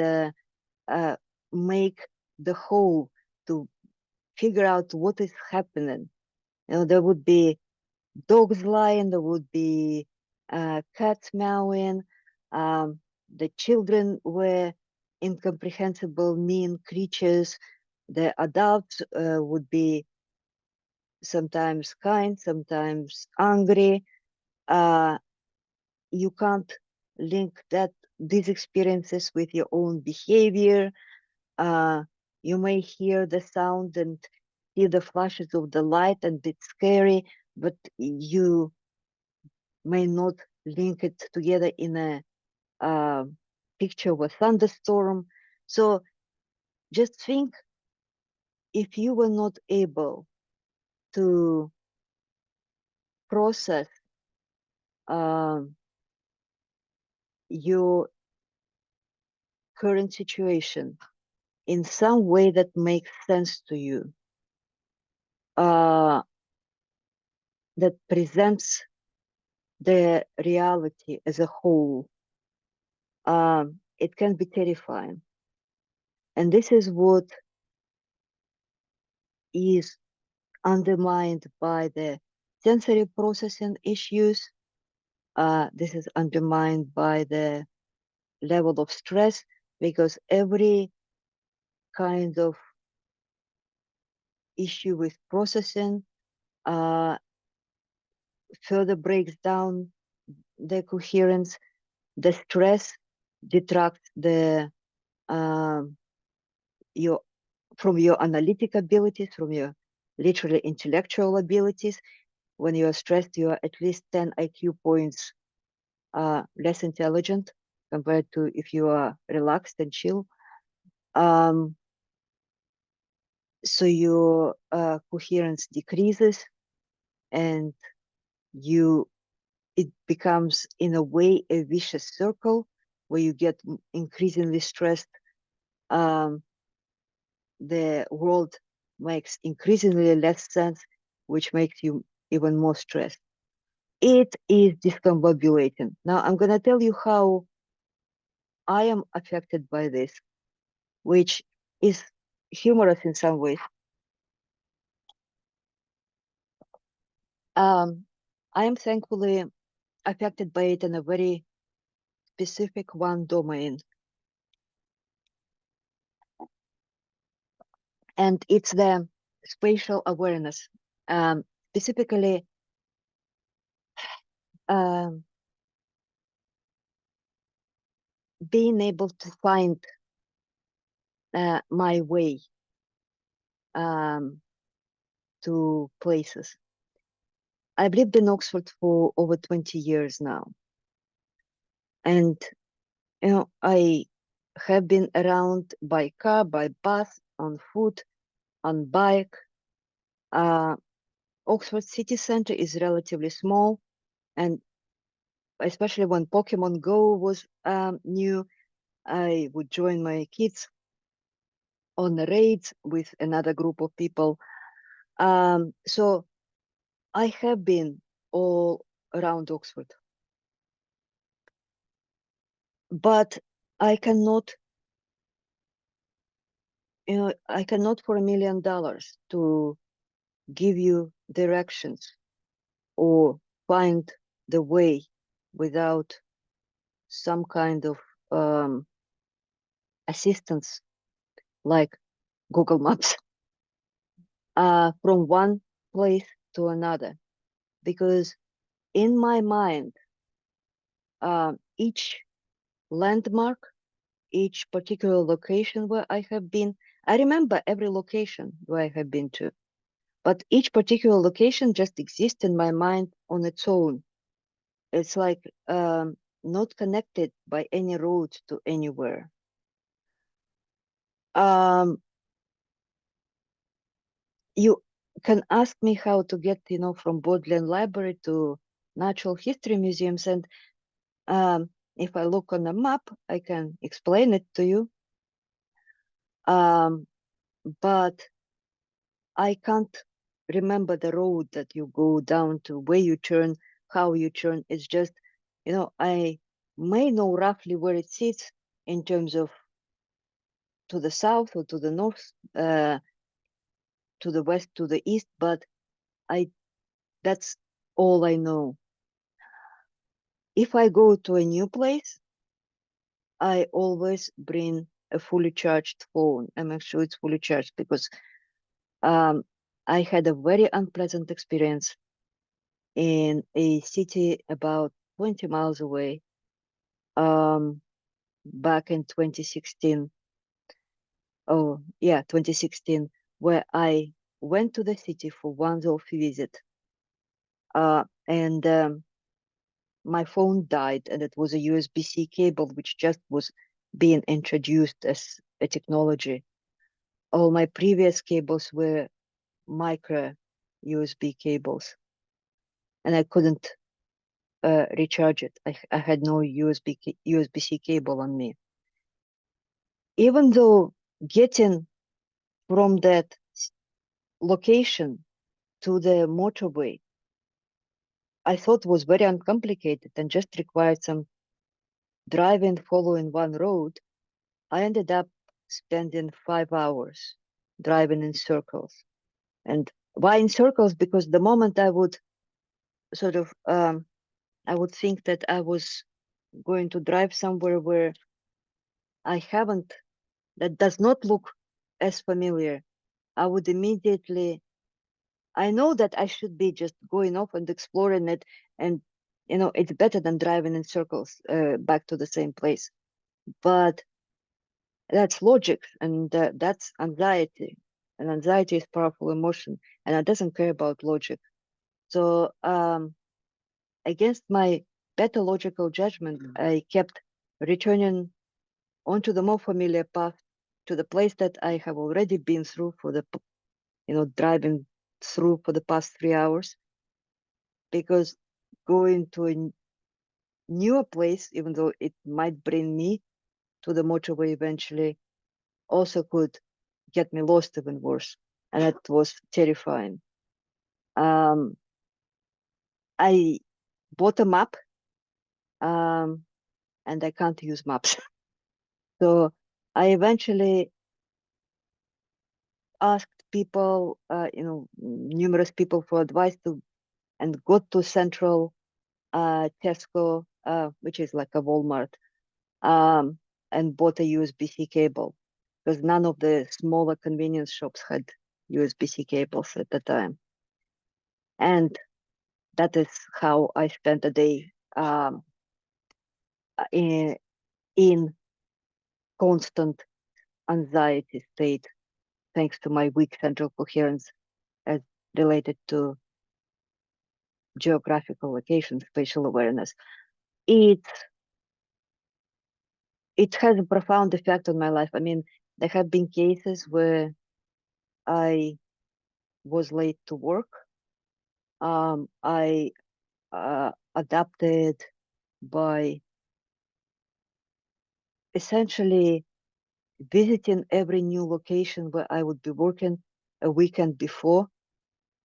make the whole to figure out what is happening. There would be dogs lying, there would be cats meowing, the children were incomprehensible, mean creatures, the adults would be sometimes kind, sometimes angry. You can't link these experiences with your own behavior. You may hear the sound and see the flashes of the light, and it's scary, but you may not link it together in a picture of a thunderstorm. So just think, if you were not able to process your current situation in some way that makes sense to you, that presents the reality as a whole, it can be terrifying. And this is what is undermined by the sensory processing issues. This is undermined by the level of stress, because every kind of issue with processing further breaks down the coherence. The stress detracts from your analytic abilities, from your literally intellectual abilities. When you are stressed, you are at least 10 IQ points less intelligent compared to if you are relaxed and chill. So your coherence decreases, and it becomes in a way a vicious circle where you get increasingly stressed. The world makes increasingly less sense, which makes you even more stressed. It is discombobulating. Now I'm going to tell you how I am affected by this, which is humorous in some ways. I am thankfully affected by it in a very specific one domain. And it's the spatial awareness. Specifically, being able to find my way to places. I've lived in Oxford for over 20 years now. And, I have been around by car, by bus, on foot, on bike. Oxford city center is relatively small, and especially when Pokemon Go was new, I would join my kids on the raids with another group of people. So I have been all around Oxford, but I cannot, I cannot for $1 million to give you directions or find the way without some kind of assistance like Google Maps from one place to another. Because in my mind, each landmark, each particular location where I have been. I remember every location where I have been to, but each particular location just exists in my mind on its own. It's like not connected by any road to anywhere. You can ask me how to get, from Bodleian Library to Natural History museums, and if I look on a map, I can explain it to you. But I can't remember the road that you go down to, where you turn, how you turn. It's just, I may know roughly where it sits in terms of to the south or to the north, to the west, to the east, but that's all I know. If I go to a new place, I always bring a fully charged phone. I make sure it's fully charged because I had a very unpleasant experience in a city about 20 miles away back in 2016. Oh, yeah, 2016, where I went to the city for one-off visit. And my phone died, and it was a USB-C cable, which just was being introduced as a technology. All my previous cables were micro USB cables, and I couldn't recharge it. I had no USB-C cable on me. Even though getting from that location to the motorway, I thought was very uncomplicated and just required some driving following one road, I ended up spending 5 hours driving in circles. And why in circles? Because the moment I would sort of, I would think that I was going to drive somewhere where I haven't, that does not look as familiar, I would immediately, I know that I should be just going off and exploring it. And, it's better than driving in circles back to the same place. But that's logic, and that's anxiety. And anxiety is powerful emotion, and it doesn't care about logic. So against my better logical judgment, I kept returning onto the more familiar path to the place that I have already been through for the, driving through for the past 3 hours, because going to a newer place, even though it might bring me to the motorway eventually, also could get me lost even worse. And it was terrifying. I bought a map, and I can't use maps. So I eventually asked people, numerous people for advice and got to Central Tesco, which is like a Walmart, and bought a USB-C cable because none of the smaller convenience shops had USB-C cables at the time. And that is how I spent a day in constant anxiety state, thanks to my weak central coherence as related to geographical location, spatial awareness. It has a profound effect on my life. I mean, there have been cases where I was late to work. I adapted by essentially visiting every new location where I would be working a weekend before,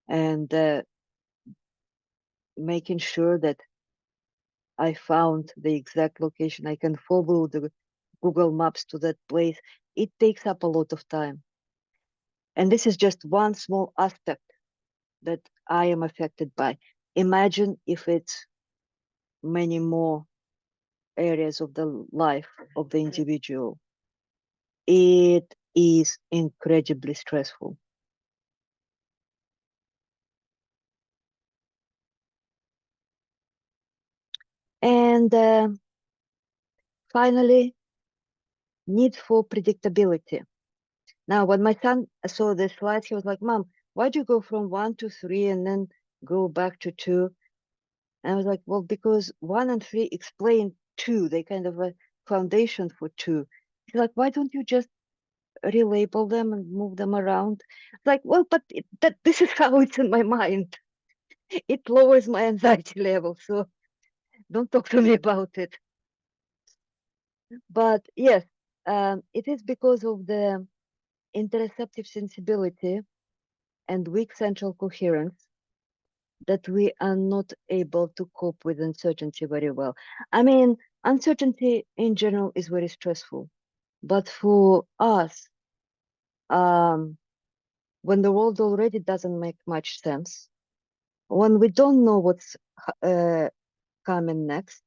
and making sure that I found the exact location. I can follow the Google Maps to that place. It takes up a lot of time. And this is just one small aspect that I am affected by. Imagine if it's many more areas of the life of the individual. It is incredibly stressful. And finally, need for predictability. Now, when my son saw the slides, he was like, "Mom, why do you go from 1 to 3 and then go back to 2?" And I was like, well, because 1 and 3 explain 2. They kind of a foundation for 2. He's like, why don't you just relabel them and move them around? It's like, well, but this is how it's in my mind. It lowers my anxiety level, so don't talk to me about it. But yes, it is because of the interoceptive sensibility and weak central coherence that we are not able to cope with uncertainty very well. I mean, uncertainty in general is very stressful, but for us, when the world already doesn't make much sense, when we don't know what's coming next,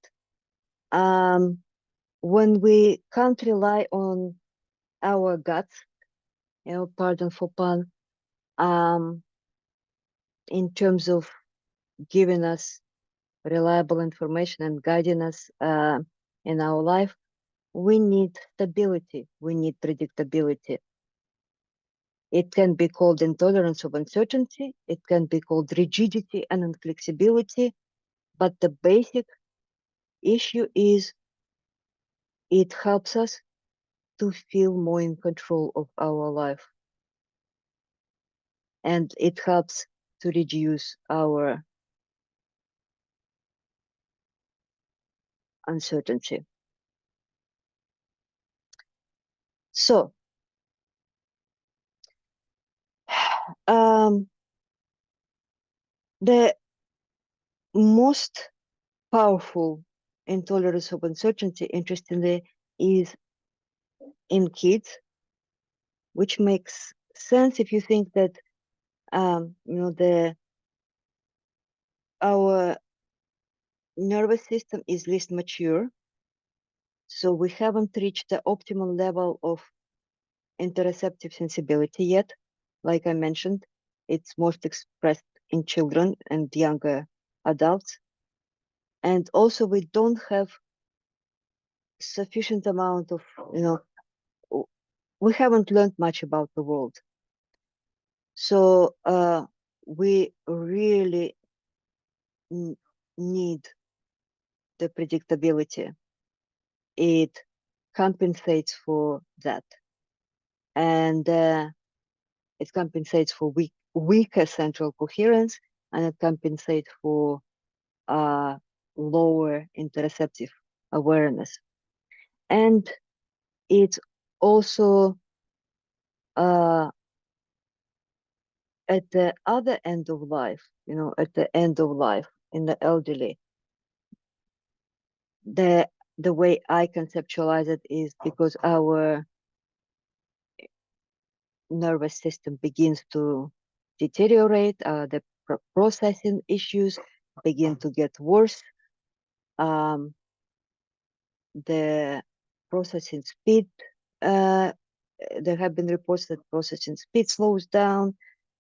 when we can't rely on our guts, pardon for pun, in terms of giving us reliable information and guiding us in our life, we need stability, we need predictability. It can be called intolerance of uncertainty, it can be called rigidity and inflexibility, but the basic issue is it helps us to feel more in control of our life. And it helps to reduce our uncertainty. So, the most powerful intolerance of uncertainty, interestingly, is in kids, which makes sense if you think that our nervous system is least mature, so we haven't reached the optimal level of interoceptive sensibility yet. Like I mentioned, it's most expressed in children and younger adults. And also we don't have sufficient amount of, we haven't learned much about the world. So we really need the predictability. It compensates for that. And it compensates for weaker central coherence, and it compensates for lower interoceptive awareness. And it's also at the other end of life, at the end of life in the elderly, the way I conceptualize it is because our nervous system begins to deteriorate, the processing issues begin to get worse, the processing speed, there have been reports that processing speed slows down,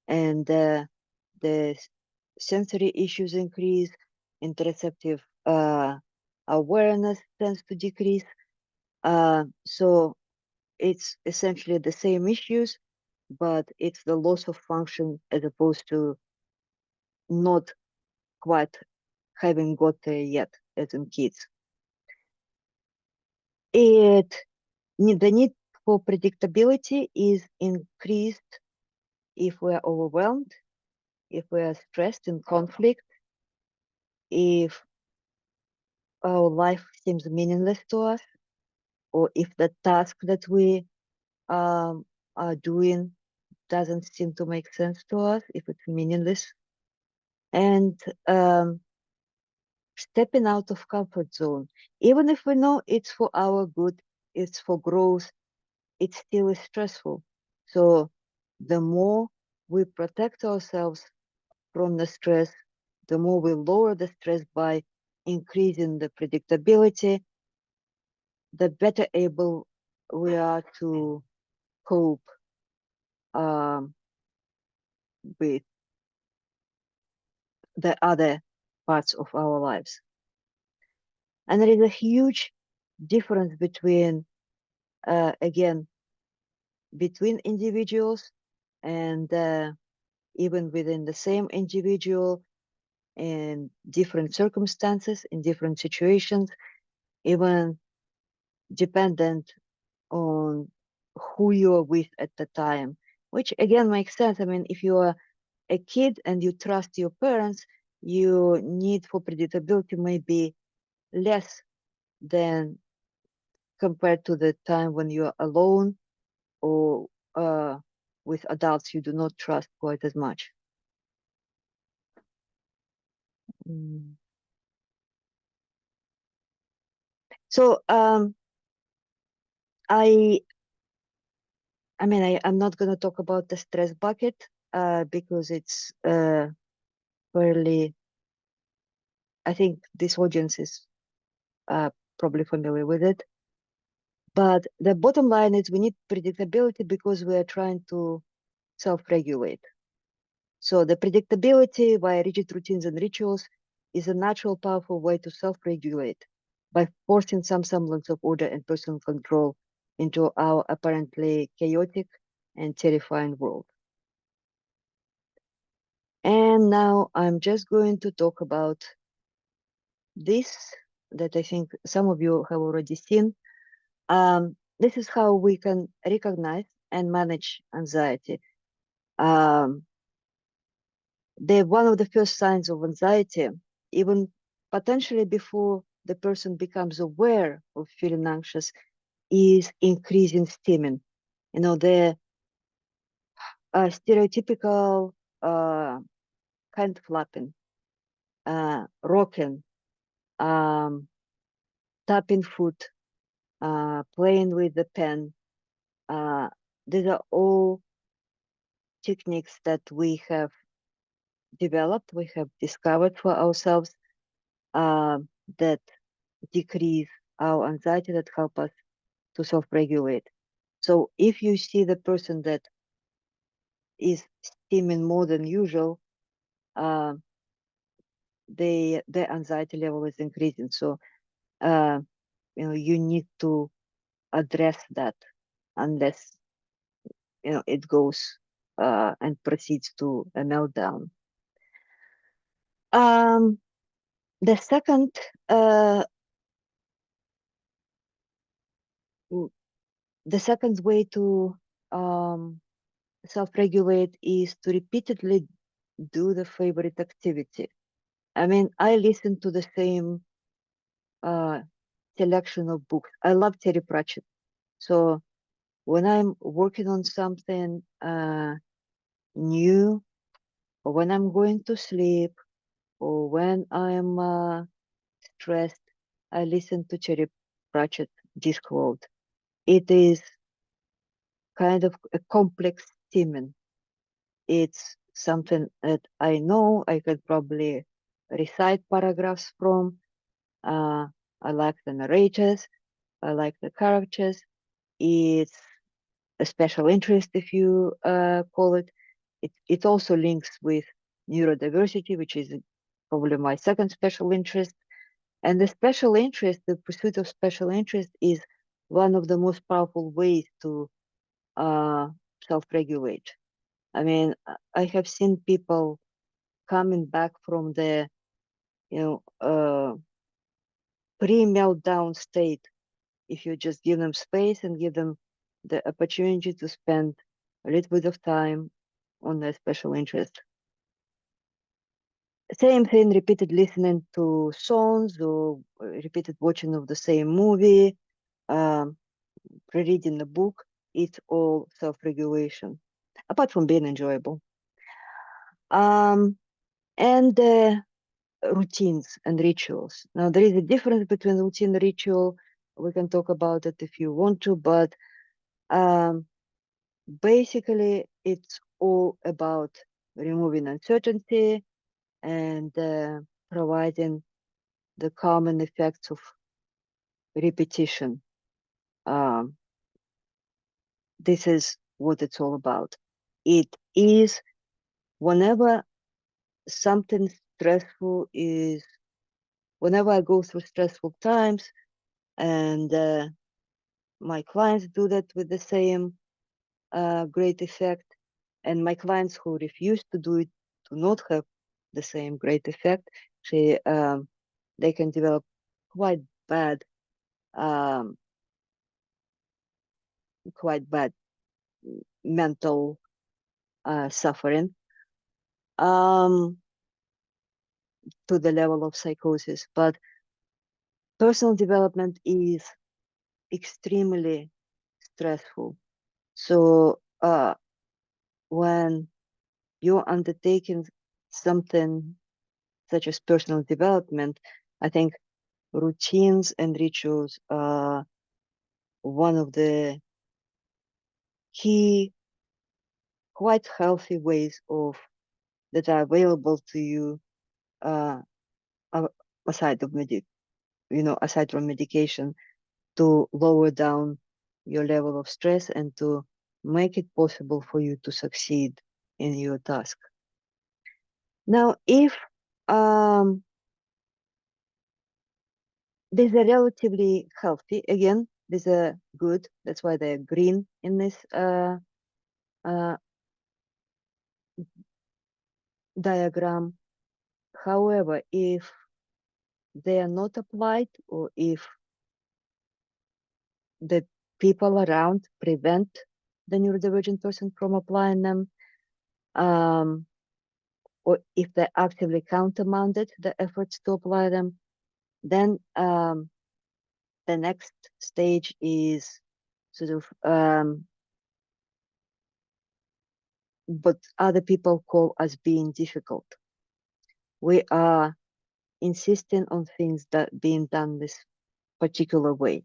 and the sensory issues increase, interoceptive awareness tends to decrease. So it's essentially the same issues, but it's the loss of function as opposed to not quite having got there yet, as in kids. The need for predictability is increased if we are overwhelmed, if we are stressed in conflict, if our life seems meaningless to us, or if the task that we are doing doesn't seem to make sense to us, if it's meaningless. And stepping out of comfort zone, even if we know it's for our good, it's for growth, it still is stressful. So the more we protect ourselves from the stress, the more we lower the stress by increasing the predictability, the better able we are to cope with the other parts of our lives. And there is a huge difference between, again, between individuals and even within the same individual in different circumstances, in different situations, even dependent on who you are with at the time, which again makes sense. I mean, if you are a kid and you trust your parents, your need for predictability may be less than compared to the time when you are alone or with adults you do not trust quite as much. So I'm not going to talk about the stress bucket because it's fairly, I think this audience is probably familiar with it. But the bottom line is we need predictability because we are trying to self-regulate. So the predictability via rigid routines and rituals is a natural, powerful way to self-regulate by forcing some semblance of order and personal control into our apparently chaotic and terrifying world. And now I'm just going to talk about this that I think some of you have already seen. This is how we can recognize and manage anxiety. One of the first signs of anxiety, even potentially before the person becomes aware of feeling anxious, is increasing stimming. You know, the stereotypical hand flapping, rocking, tapping foot, playing with the pen. These are all techniques that we have developed, we have discovered for ourselves that decrease our anxiety, that help us to self-regulate. So if you see the person that is stimming more than usual, their anxiety level is increasing. So you need to address that unless it goes and proceeds to a meltdown. The second way to self-regulate is to repeatedly do the favorite activity. I mean, I listen to the same selection of books. I love Terry Pratchett. So when I'm working on something new, or when I'm going to sleep, or when I'm stressed, I listen to Terry Pratchett Discworld. It is kind of a complex theme. It's something that I know I could probably recite paragraphs from. I like the narrators. I like the characters. It's a special interest, if you call it. It also links with neurodiversity, which is probably my second special interest. And the special interest, the pursuit of special interest, is one of the most powerful ways to self-regulate. I mean, I have seen people coming back from the, pre-meltdown state if you just give them space and give them the opportunity to spend a little bit of time on their special interest. Same thing, repeated listening to songs or repeated watching of the same movie, rereading the book, it's all self-regulation, apart from being enjoyable. And routines and rituals. Now, there is a difference between routine and ritual. We can talk about it if you want to, but basically, it's all about removing uncertainty and providing the common effects of repetition. This is what it's all about. It is whenever something stressful is, whenever I go through stressful times, And my clients do that with the same great effect. And my clients who refuse to do it do not have the same great effect. They can develop quite bad um, mental suffering to the level of psychosis. But personal development is extremely stressful. So when you're undertaking something such as personal development, I think routines and rituals are one of the key, quite healthy ways of that are available to you aside of aside from medication, to lower down your level of stress and to make it possible for you to succeed in your task. Now, if these are relatively healthy, again, these are good, that's why they're green in this diagram. However, if they are not applied, or if the people around prevent the neurodivergent person from applying them, or if they actively countermanded the efforts to apply them, then the next stage is sort of what other people call as being difficult. We are insisting on things that being done this particular way.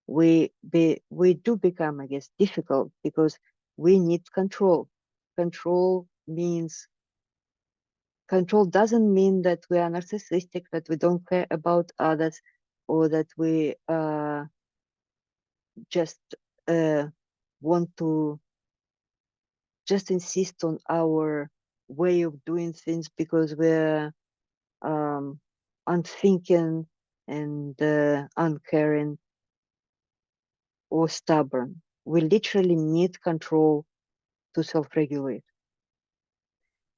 We do become, I guess, difficult because we need control. Control doesn't mean that we are narcissistic, that we don't care about others, or that we just want to just insist on our way of doing things because we're unthinking and uncaring or stubborn. We literally need control to self-regulate.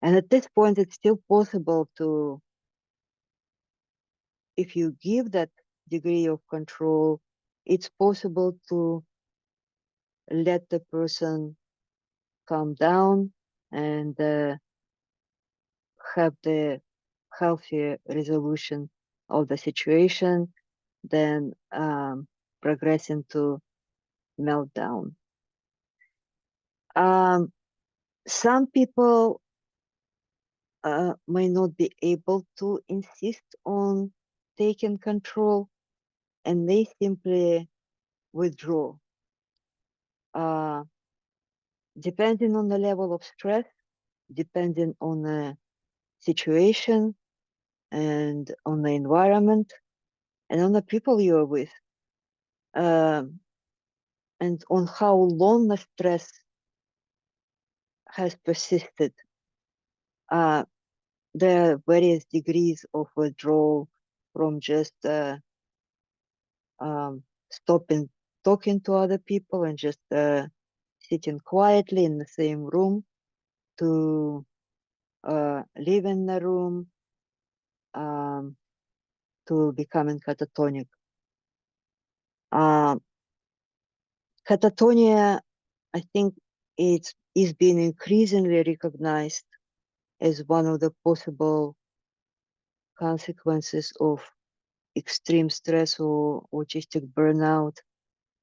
And at this point, it's still possible to, if you give that degree of control, it's possible to let the person calm down and have the healthier resolution of the situation than progressing to meltdown. Some people may not be able to insist on taking control, and they simply withdraw. Depending on the level of stress, depending on the situation and on the environment and on the people you're with, and on how long the stress has persisted. There are various degrees of withdrawal, from just stopping talking to other people and just sitting quietly in the same room, to leaving the room, to becoming catatonic. Catatonia, I think, is being increasingly recognized as one of the possible consequences of extreme stress or autistic burnout,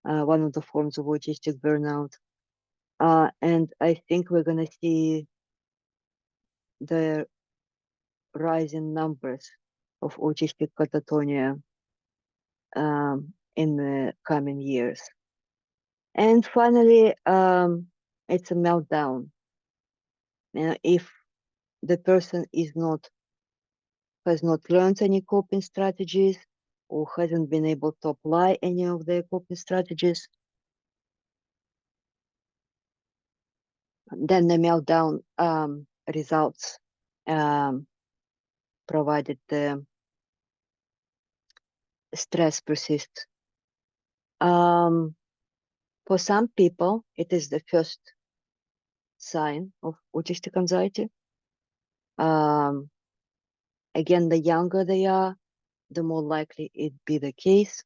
one of the forms of autistic burnout. And I think we're going to see the rising numbers of autistic catatonia in the coming years. And finally, it's a meltdown. If the person has not learned any coping strategies or hasn't been able to apply any of their coping strategies, then the meltdown results, provided the stress persists For some people, it is the first sign of autistic anxiety. Again, the younger they are, the more likely it be the case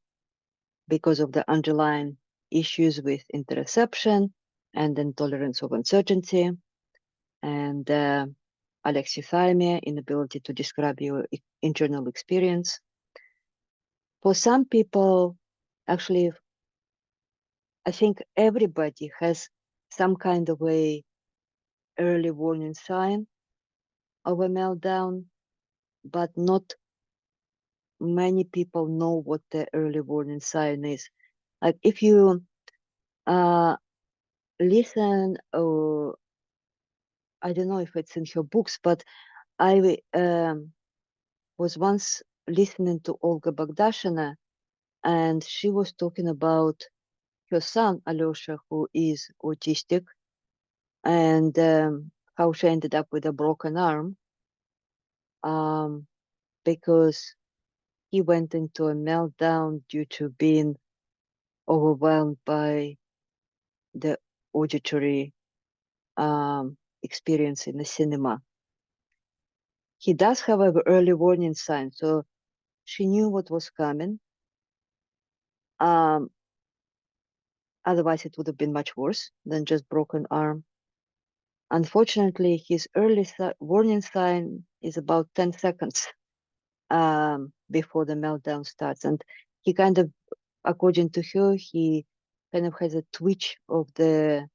because of the underlying issues with interoception and intolerance of uncertainty and alexithymia, inability to describe your internal experience. For some people, actually, I think everybody has some kind of a early warning sign of a meltdown, but not many people know what the early warning sign is. Like if you listen, or I don't know if it's in her books, but I was once listening to Olga Bogdashina, and she was talking about her son, Alyosha, who is autistic, and how she ended up with a broken arm because he went into a meltdown due to being overwhelmed by the auditory experience in the cinema. He does, however, early warning signs, so she knew what was coming. Otherwise, it would have been much worse than just broken arm. Unfortunately, his early warning sign is about 10 seconds before the meltdown starts. And he kind of, according to her, he kind of has a twitch of the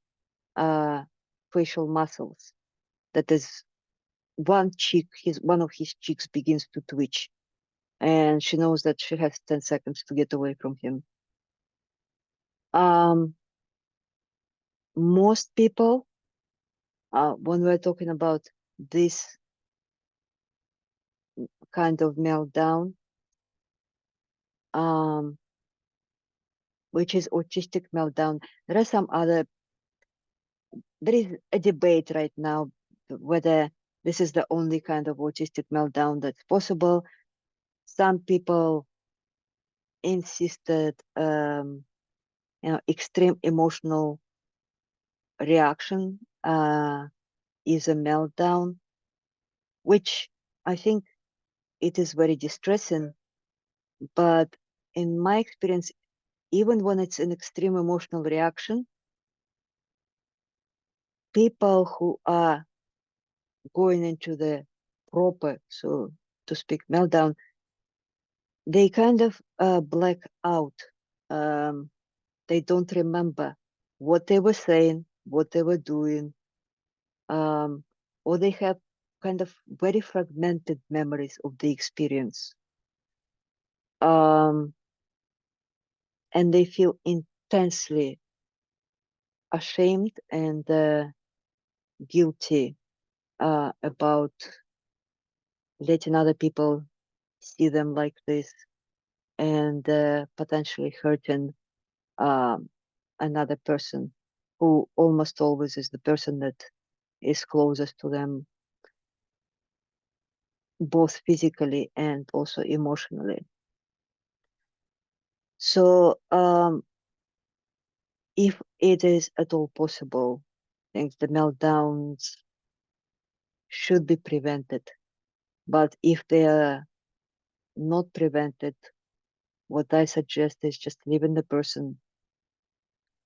facial muscles. That is, one cheek, one of his cheeks begins to twitch. And she knows that she has 10 seconds to get away from him. Most people, when we're talking about this kind of meltdown, which is autistic meltdown, there is a debate right now whether this is the only kind of autistic meltdown that's possible. Some people insisted, extreme emotional reaction is a meltdown, which I think it is very distressing. But in my experience, even when it's an extreme emotional reaction, people who are going into the proper, so to speak, meltdown, they kind of black out. They don't remember what they were saying, what they were doing, or they have kind of very fragmented memories of the experience. And they feel intensely ashamed and guilty about letting other people see them like this and potentially hurting another person, who almost always is the person that is closest to them, both physically and also emotionally. So if it is at all possible, I think the meltdowns should be prevented. But if they are not prevented, what I suggest is just leaving the person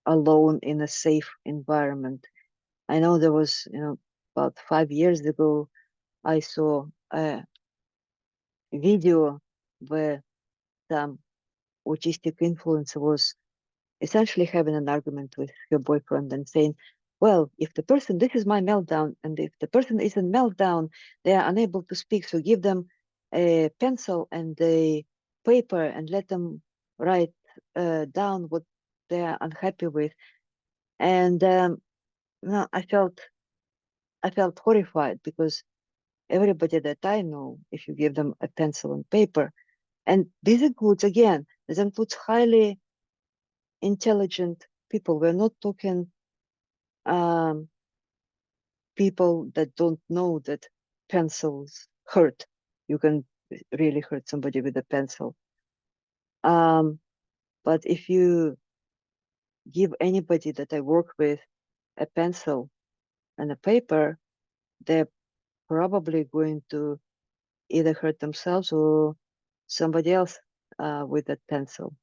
alone in a safe environment. I know there was, about 5 years ago, I saw a video where some autistic influencer was essentially having an argument with her boyfriend and saying, well, if the person, this is my meltdown, and if the person is in meltdown, they are unable to speak, so give them a pencil and a paper and let them write down what they are unhappy with. And no, I felt horrified, because everybody that I know, if you give them a pencil and paper, and this includes highly intelligent people. We're not talking people that don't know that pencils hurt. You can really hurt somebody with a pencil. But if you give anybody that I work with a pencil and a paper, they're probably going to either hurt themselves or somebody else with that pencil.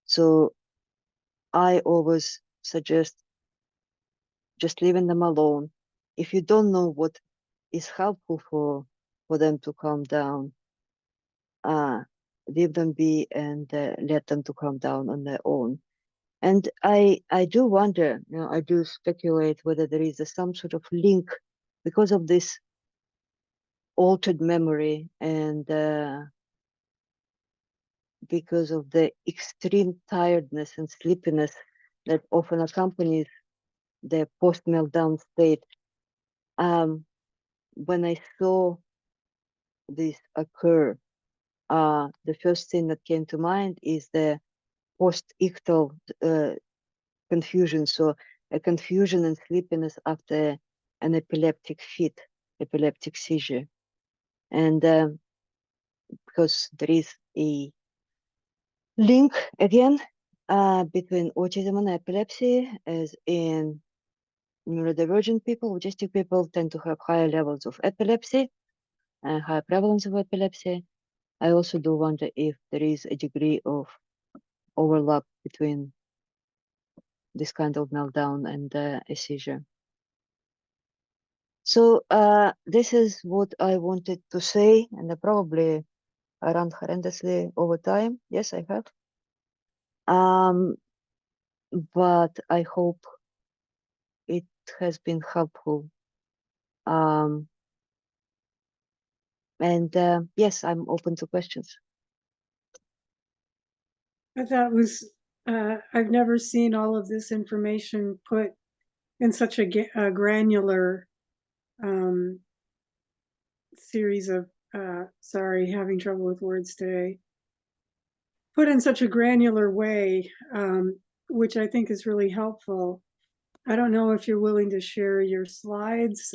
So I always suggest just leaving them alone. If you don't know what is helpful for them to calm down, leave them be and let them to calm down on their own. And I do wonder, I do speculate whether there is some sort of link because of this altered memory and because of the extreme tiredness and sleepiness that often accompanies the post-meltdown state. When I saw this occur, the first thing that came to mind is the post-ictal confusion. So a confusion and sleepiness after an epileptic fit, epileptic seizure. And because there is a link again between autism and epilepsy, as in neurodivergent people, autistic people tend to have higher levels of epilepsy and higher prevalence of epilepsy. I also do wonder if there is a degree of overlap between this kind of meltdown and a seizure. So this is what I wanted to say, and I probably ran horrendously over time. Yes, I have. But I hope it has been helpful. And yes, I'm open to questions. I thought it was, I've never seen all of this information put in such a granular series of, sorry, having trouble with words today, put in such a granular way, which I think is really helpful. I don't know if you're willing to share your slides,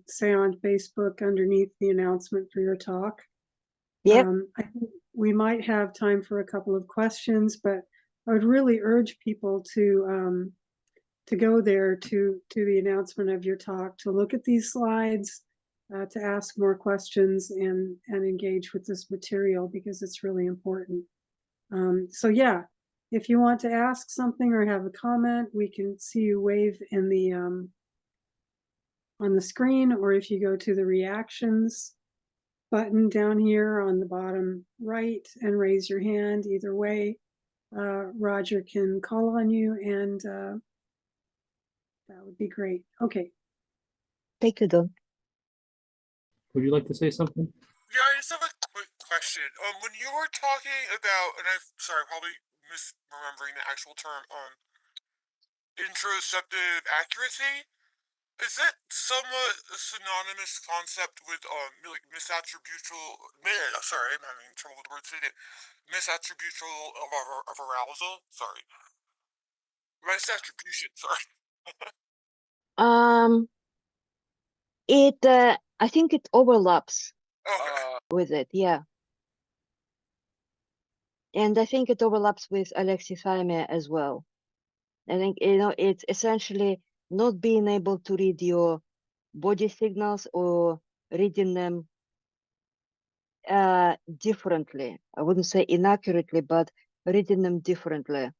say on Facebook underneath the announcement for your talk. Yep. I think we might have time for a couple of questions, but I would really urge people to go there to the announcement of your talk, to look at these slides, to ask more questions and engage with this material because it's really important. So yeah, if you want to ask something or have a comment, we can see you wave in the on the screen, or if you go to the reactions button down here on the bottom right and raise your hand. Either way, Roger can call on you, and that would be great. Okay. Thank you, Don. Would you like to say something? Yeah, I just have a quick question. When you were talking about, and I'm sorry, probably misremembering the actual term, interoceptive accuracy, is it somewhat a synonymous concept with, like misattributional, sorry, I'm having trouble with the word today, misattributional of arousal? Sorry. Misattribution, sorry. Um, I think it overlaps Okay. with it, yeah. And I think it overlaps with alexithymia as well. I think, it's essentially not being able to read your body signals or reading them differently. I wouldn't say inaccurately, but reading them differently.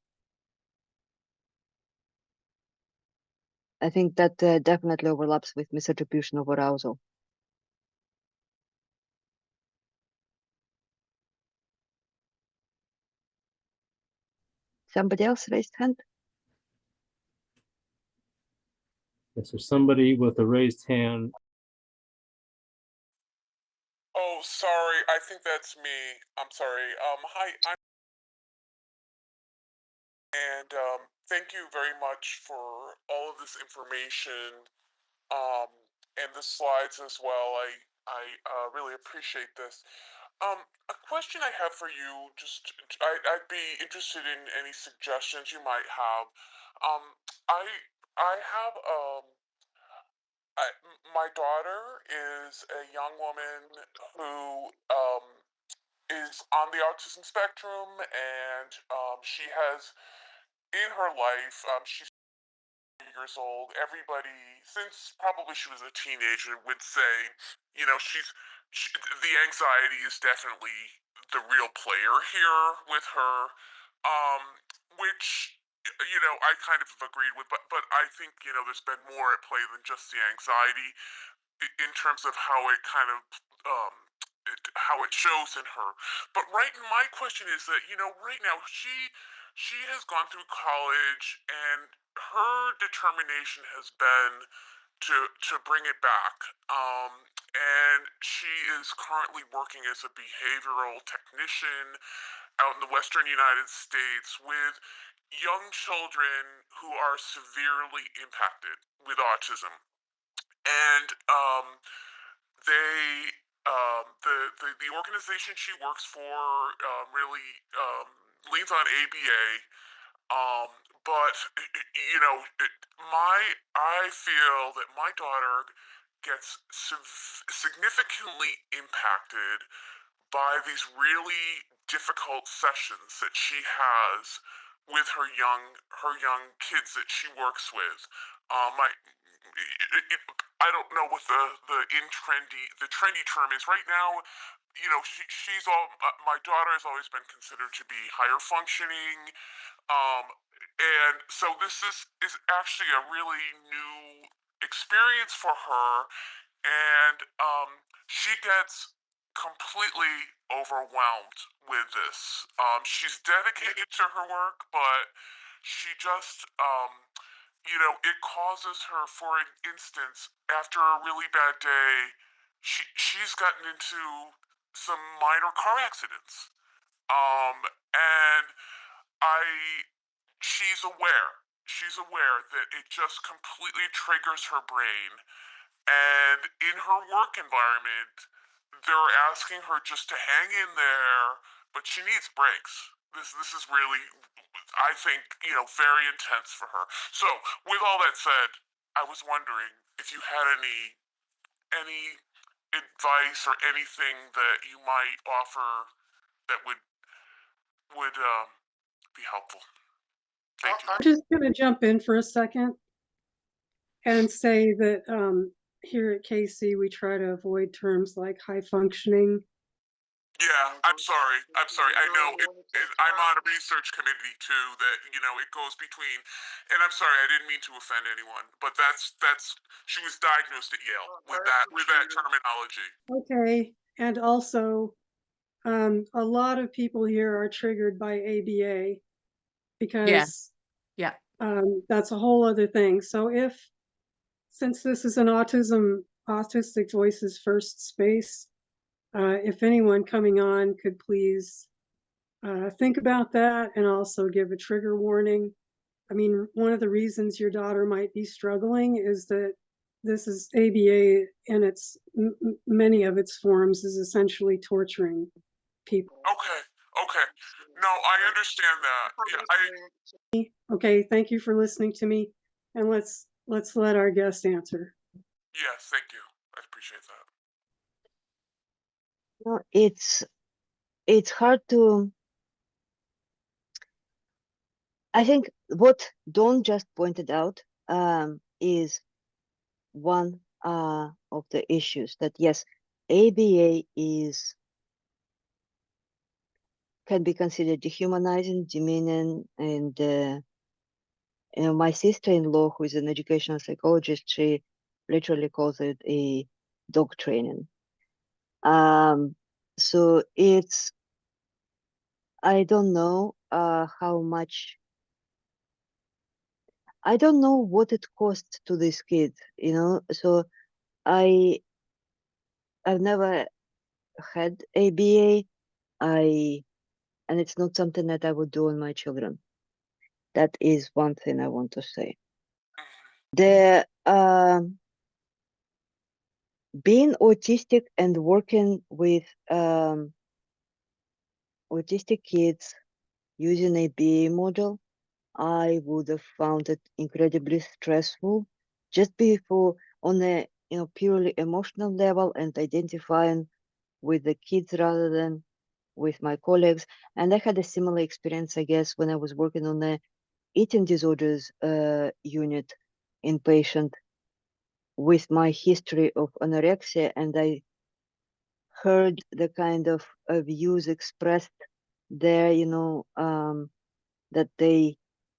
I think that definitely overlaps with misattribution of arousal. Somebody else raised hand? Yes, there's somebody with a raised hand. Oh, sorry, I think that's me. I'm sorry. Hi, thank you very much for all of this information, um, and the slides as well. I really appreciate this. A question I have for you, I'd be interested in any suggestions you might have. Um, I, I have, my daughter is a young woman who, is on the autism spectrum, and, she has in her life, she's years old. Everybody, since probably she was a teenager, would say, you know, the anxiety is definitely the real player here with her, which, you know, I kind of have agreed with, but I think, you know, there's been more at play than just the anxiety in terms of how it kind of, um, how it shows in her. But my question is that, you know, right now she has gone through college, and her determination has been to bring it back. And she is currently working as a behavioral technician out in the Western United States with young children who are severely impacted with autism. And they the organization she works for really leans on ABA. Um, but you know, I feel that my daughter gets significantly impacted by these really difficult sessions that she has with her young kids that she works with. My I don't know what the trendy term is right now. You know, she's all my daughter has always been considered to be higher functioning, um, and so this is actually a really new experience for her, and she gets completely overwhelmed with this. She's dedicated to her work, but she just, you know, it causes her, for instance, after a really bad day, she's gotten into some minor car accidents. And I she's aware. She's aware that it just completely triggers her brain. And in her work environment, they're asking her just to hang in there, but she needs breaks. This is really, I think, you know, very intense for her. So, with all that said, I was wondering if you had any advice or anything that you might offer that would be helpful. Thank you. I'm just going to jump in for a second and say that here at CASY, we try to avoid terms like high functioning. Yeah, I'm sorry. I'm sorry. I know I'm on a research committee too that, you know, it goes between, and I'm sorry, I didn't mean to offend anyone, but that's she was diagnosed at Yale with that terminology. Okay, and also a lot of people here are triggered by ABA because Yeah. that's a whole other thing. So since this is an Autistic Voices First space, if anyone coming on could please think about that and also give a trigger warning. I mean, one of the reasons your daughter might be struggling is that this is ABA and many of its forms is essentially torturing people. Okay. No, I understand that. Yeah, Okay, thank you for listening to me, and let's let our guest answer. yes, thank you. I appreciate that. No, it's hard to. I think what Dawn just pointed out is one of the issues that yes, ABA can be considered dehumanizing, demeaning, and you know, my sister-in-law, who is an educational psychologist, she literally calls it a dog training. So I don't know how much. I don't know what it costs to this kid, you know. So I've never had ABA. And it's not something that I would do on my children. That is one thing I want to say. The being autistic and working with autistic kids using a ABA model, I would have found it incredibly stressful, just before on a purely emotional level and identifying with the kids rather than with my colleagues. And I had a similar experience, I guess, when I was working on the eating disorders unit inpatient with my history of anorexia, and I heard the kind of views expressed there, that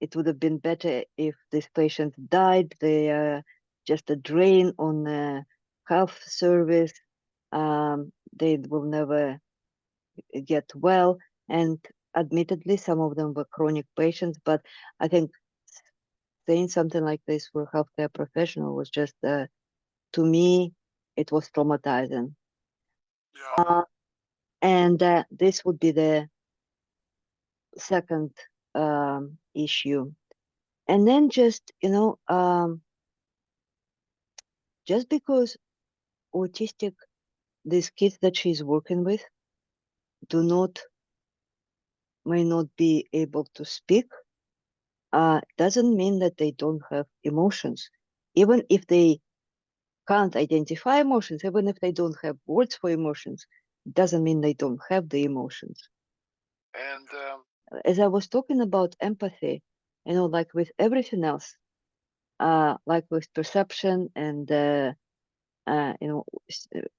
it would have been better if this patient died. They are just a drain on health service. They will never get well. And admittedly, some of them were chronic patients, but I think saying something like this for a healthcare professional was just, to me, it was traumatizing. Yeah. And this would be the second issue. And then just, just because autistic, these kids that she's working with may not be able to speak, doesn't mean that they don't have emotions. Even if they can't identify emotions, even if they don't have words for emotions, doesn't mean they don't have the emotions. And As I was talking about empathy, like with everything else, like with perception and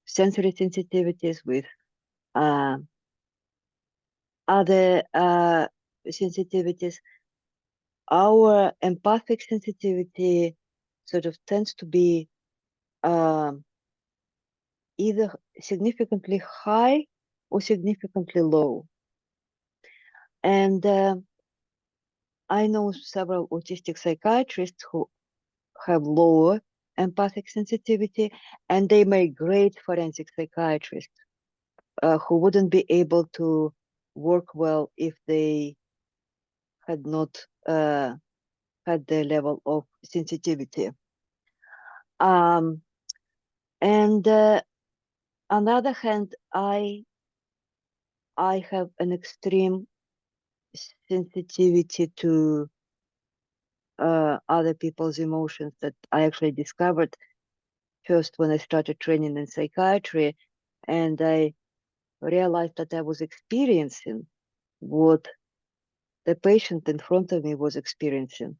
sensory sensitivities, with other sensitivities, our empathic sensitivity sort of tends to be either significantly high or significantly low. And I know several autistic psychiatrists who have lower empathic sensitivity, and they make great forensic psychiatrists who wouldn't be able to work well if they had not had the level of sensitivity. And on the other hand, I have an extreme sensitivity to other people's emotions that I actually discovered first when I started training in psychiatry, and I realized that I was experiencing what the patient in front of me was experiencing.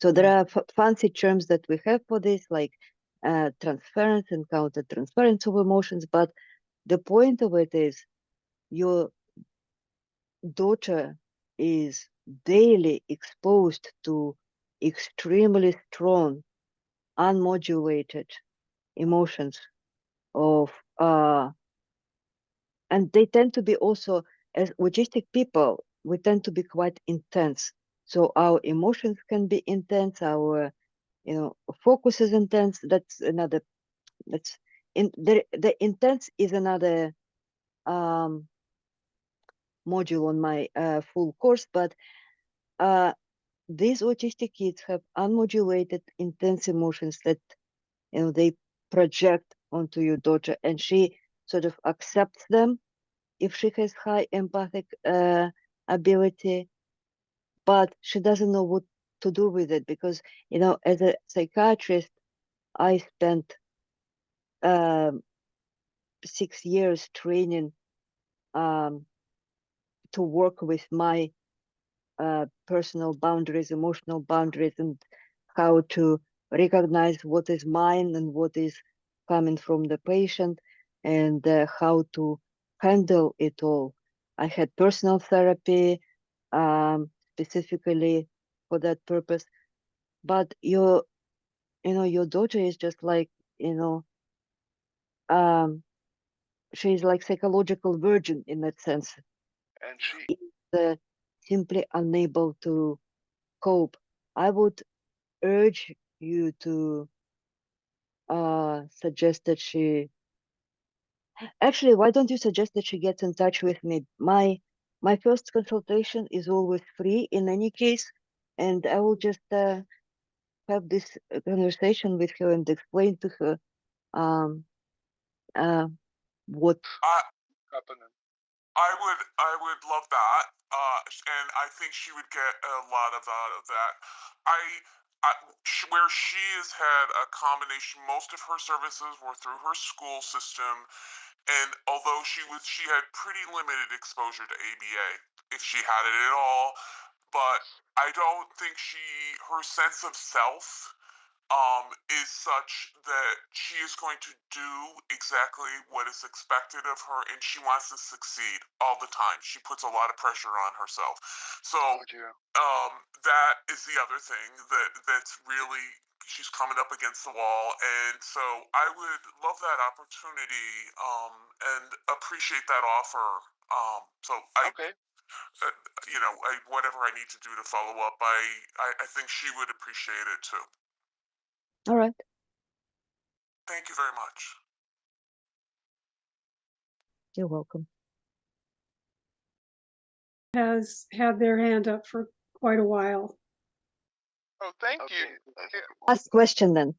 So there are fancy terms that we have for this, like transference and counter-transference of emotions, but the point of it is your daughter is daily exposed to extremely strong, unmodulated emotions of and they tend to be also, as autistic people, we tend to be quite intense. So our emotions can be intense, our focus is intense. That's the intense is another module on my full course, but these autistic kids have unmodulated intense emotions that they project onto your daughter, and she sort of accepts them if she has high empathic ability, but she doesn't know what to do with it, because as a psychiatrist I spent 6 years training to work with my personal boundaries, emotional boundaries, and how to recognize what is mine and what is coming from the patient, and how to handle it all. I had personal therapy specifically for that purpose. But your daughter is just like, she's like psychological virgin in that sense. and she Is simply unable to cope. I would urge you to suggest that she actually, why don't you suggest that she gets in touch with me? My first consultation is always free in any case, and I will just have this conversation with her and explain to her um what happening. I would love that, and I think she would get a lot of out of that. Where she has had a combination, most of her services were through her school system, and although she had pretty limited exposure to ABA, if she had it at all, but I don't think her sense of self is such that she is going to do exactly what is expected of her, and she wants to succeed all the time. She puts a lot of pressure on herself. So Oh dear. that is the other thing that's really, she's coming up against the wall, and so I would love that opportunity and appreciate that offer. So Okay. whatever I need to do to follow up, I think she would appreciate it too. All right. Thank you very much. You're welcome. Has had their hand up for quite a while. Oh, thank Okay. you. Last question then.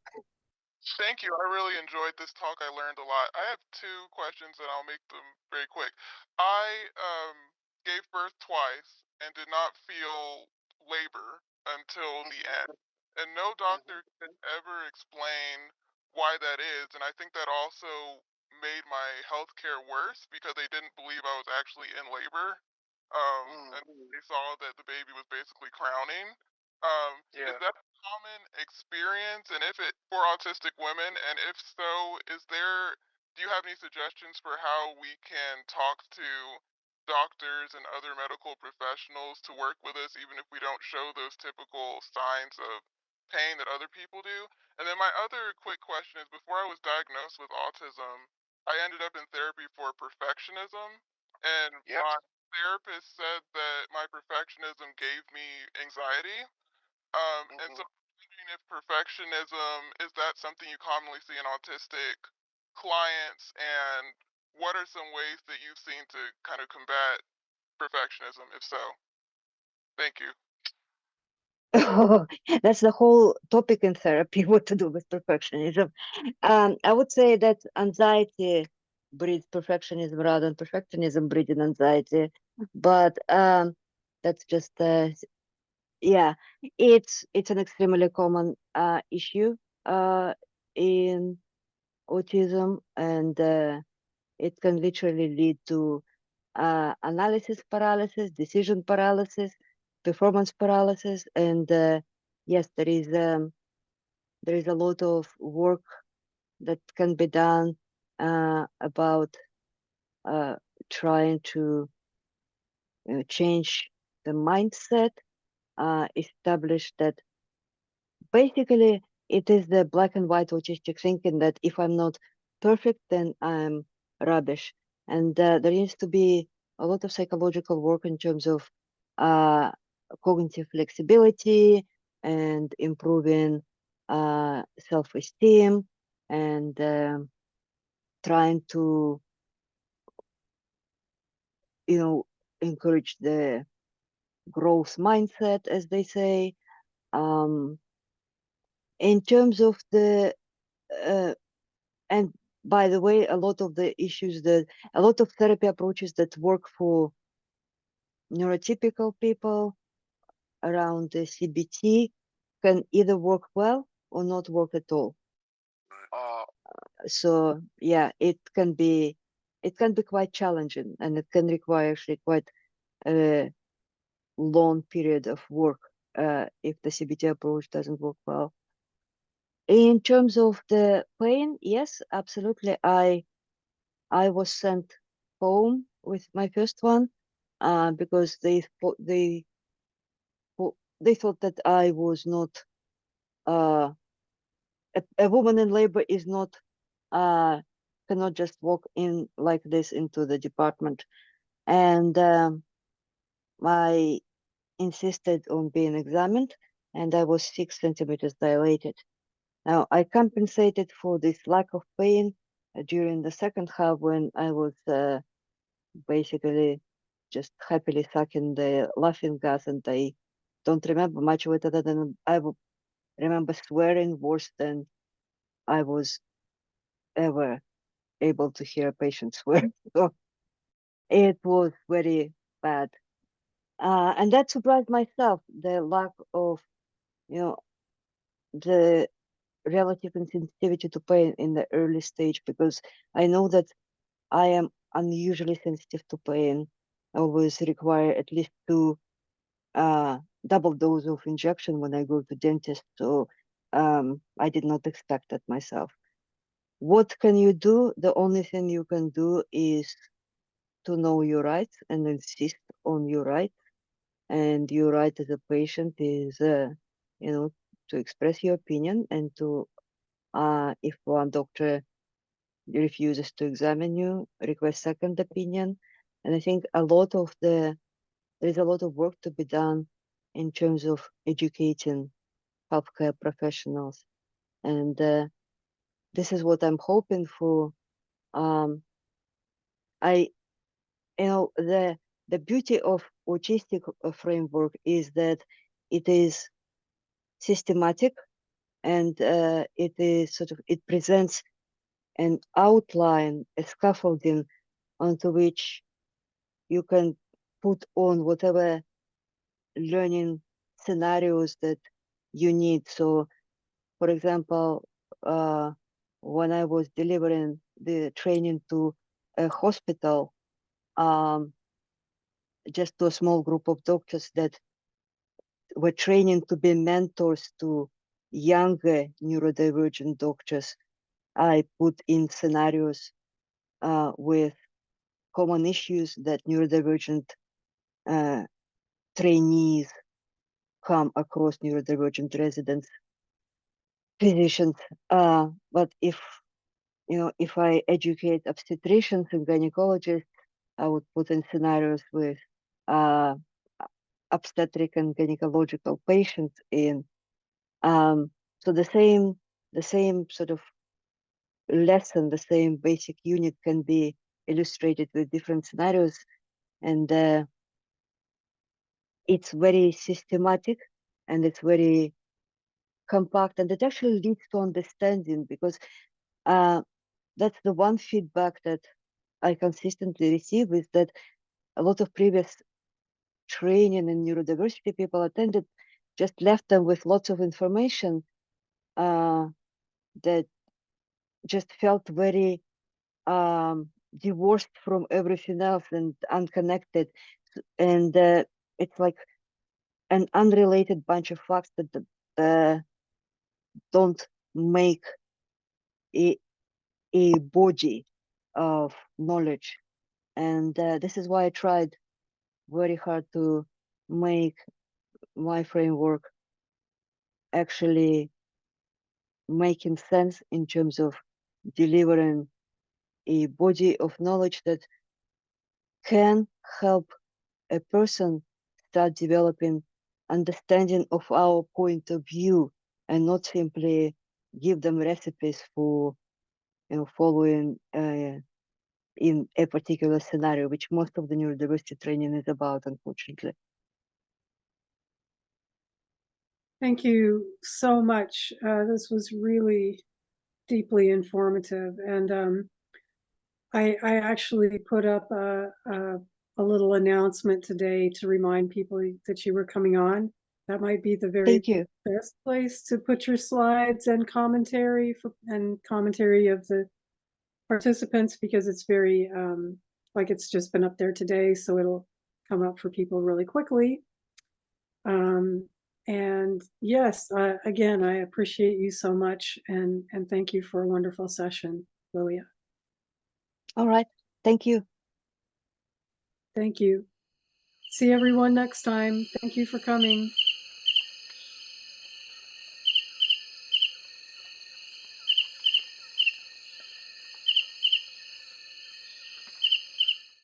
Thank you. I really enjoyed this talk. I learned a lot. I have two questions and I'll make them very quick. I gave birth twice and did not feel labor until the end. And no doctor could ever explain why that is. And I think that also made my health care worse because they didn't believe I was actually in labor. And they saw that the baby was basically crowning. Is Yeah. that a common experience, and if it for autistic women, and if so, do you have any suggestions for how we can talk to doctors and other medical professionals to work with us, even if we don't show those typical signs of pain that other people do? And then my other quick question is, before I was diagnosed with autism, I ended up in therapy for perfectionism, and Yep. my therapist said that my perfectionism gave me anxiety. And so I'm wondering if perfectionism, is that something you commonly see in autistic clients, and what are some ways that you've seen to kind of combat perfectionism, if so? Thank you. That's the whole topic in therapy, what to do with perfectionism. I would say that anxiety breeds perfectionism rather than perfectionism breeding anxiety. But that's just, yeah, it's an extremely common issue in autism, and it can literally lead to analysis paralysis, decision paralysis, performance paralysis, and yes, there is a lot of work that can be done about trying to change the mindset, establish that basically it is the black and white autistic thinking that if I'm not perfect, then I'm rubbish. And there needs to be a lot of psychological work in terms of cognitive flexibility and improving self-esteem, and trying to, encourage the growth mindset, as they say. In terms of the and by the way, a lot of therapy approaches that work for neurotypical people around the CBT can either work well or not work at all. So yeah, it can be quite challenging, and it can require actually quite a long period of work if the CBT approach doesn't work well. In terms of the pain, yes, absolutely. I was sent home with my first one because they thought that I was not a woman in labor is not cannot just walk in like this into the department, and I insisted on being examined, and I was 6 centimeters dilated. Now I compensated for this lack of pain during the second half when I was basically just happily sucking the laughing gas, and I don't remember much of it other than I remember swearing worse than I was ever able to hear a patient swear. So it was very bad. And that surprised myself, the lack of, the relative insensitivity to pain in the early stage, because I know that I am unusually sensitive to pain. I always require at least 2 double dose of injection when I go to dentist. So I did not expect that myself. What can you do? The only thing you can do is to know your rights and insist on your rights. And your right as a patient is, you know, to express your opinion and to, if one doctor refuses to examine you, request second opinion. And I think there is a lot of work to be done in terms of educating healthcare professionals. And this is what I'm hoping for. The beauty of autistic framework is that it is systematic, and it presents an outline, a scaffolding onto which you can put on whatever learning scenarios that you need. So, for example, when I was delivering the training to a hospital, just to a small group of doctors that were training to be mentors to younger neurodivergent doctors, I put in scenarios with common issues that neurodivergent trainees come across, neurodivergent residents, physicians. But if I educate obstetricians and gynecologists, I would put in scenarios with obstetric and gynecological patients in. So the same sort of lesson, the same basic unit can be illustrated with different scenarios, and it's very systematic and it's very compact, and it actually leads to understanding, because that's the one feedback that I consistently receive, is that a lot of previous training in neurodiversity people attended just left them with lots of information that just felt very divorced from everything else and unconnected, and it's like an unrelated bunch of facts that don't make a body of knowledge. And this is why I tried very hard to make my framework actually making sense in terms of delivering a body of knowledge that can help a person start developing understanding of our point of view, and not simply give them recipes for following in a particular scenario, which most of the neurodiversity training is about, unfortunately. Thank you so much. This was really deeply informative, and I actually put up a little announcement today to remind people that you were coming on. That might be the very Thank you. best place to put your slides and commentary of the participants, because it's very like it's just been up there today, so it'll come up for people really quickly. And yes, again, I appreciate you so much, and thank you for a wonderful session, Lilia. All right. Thank you. Thank you. See everyone next time. Thank you for coming.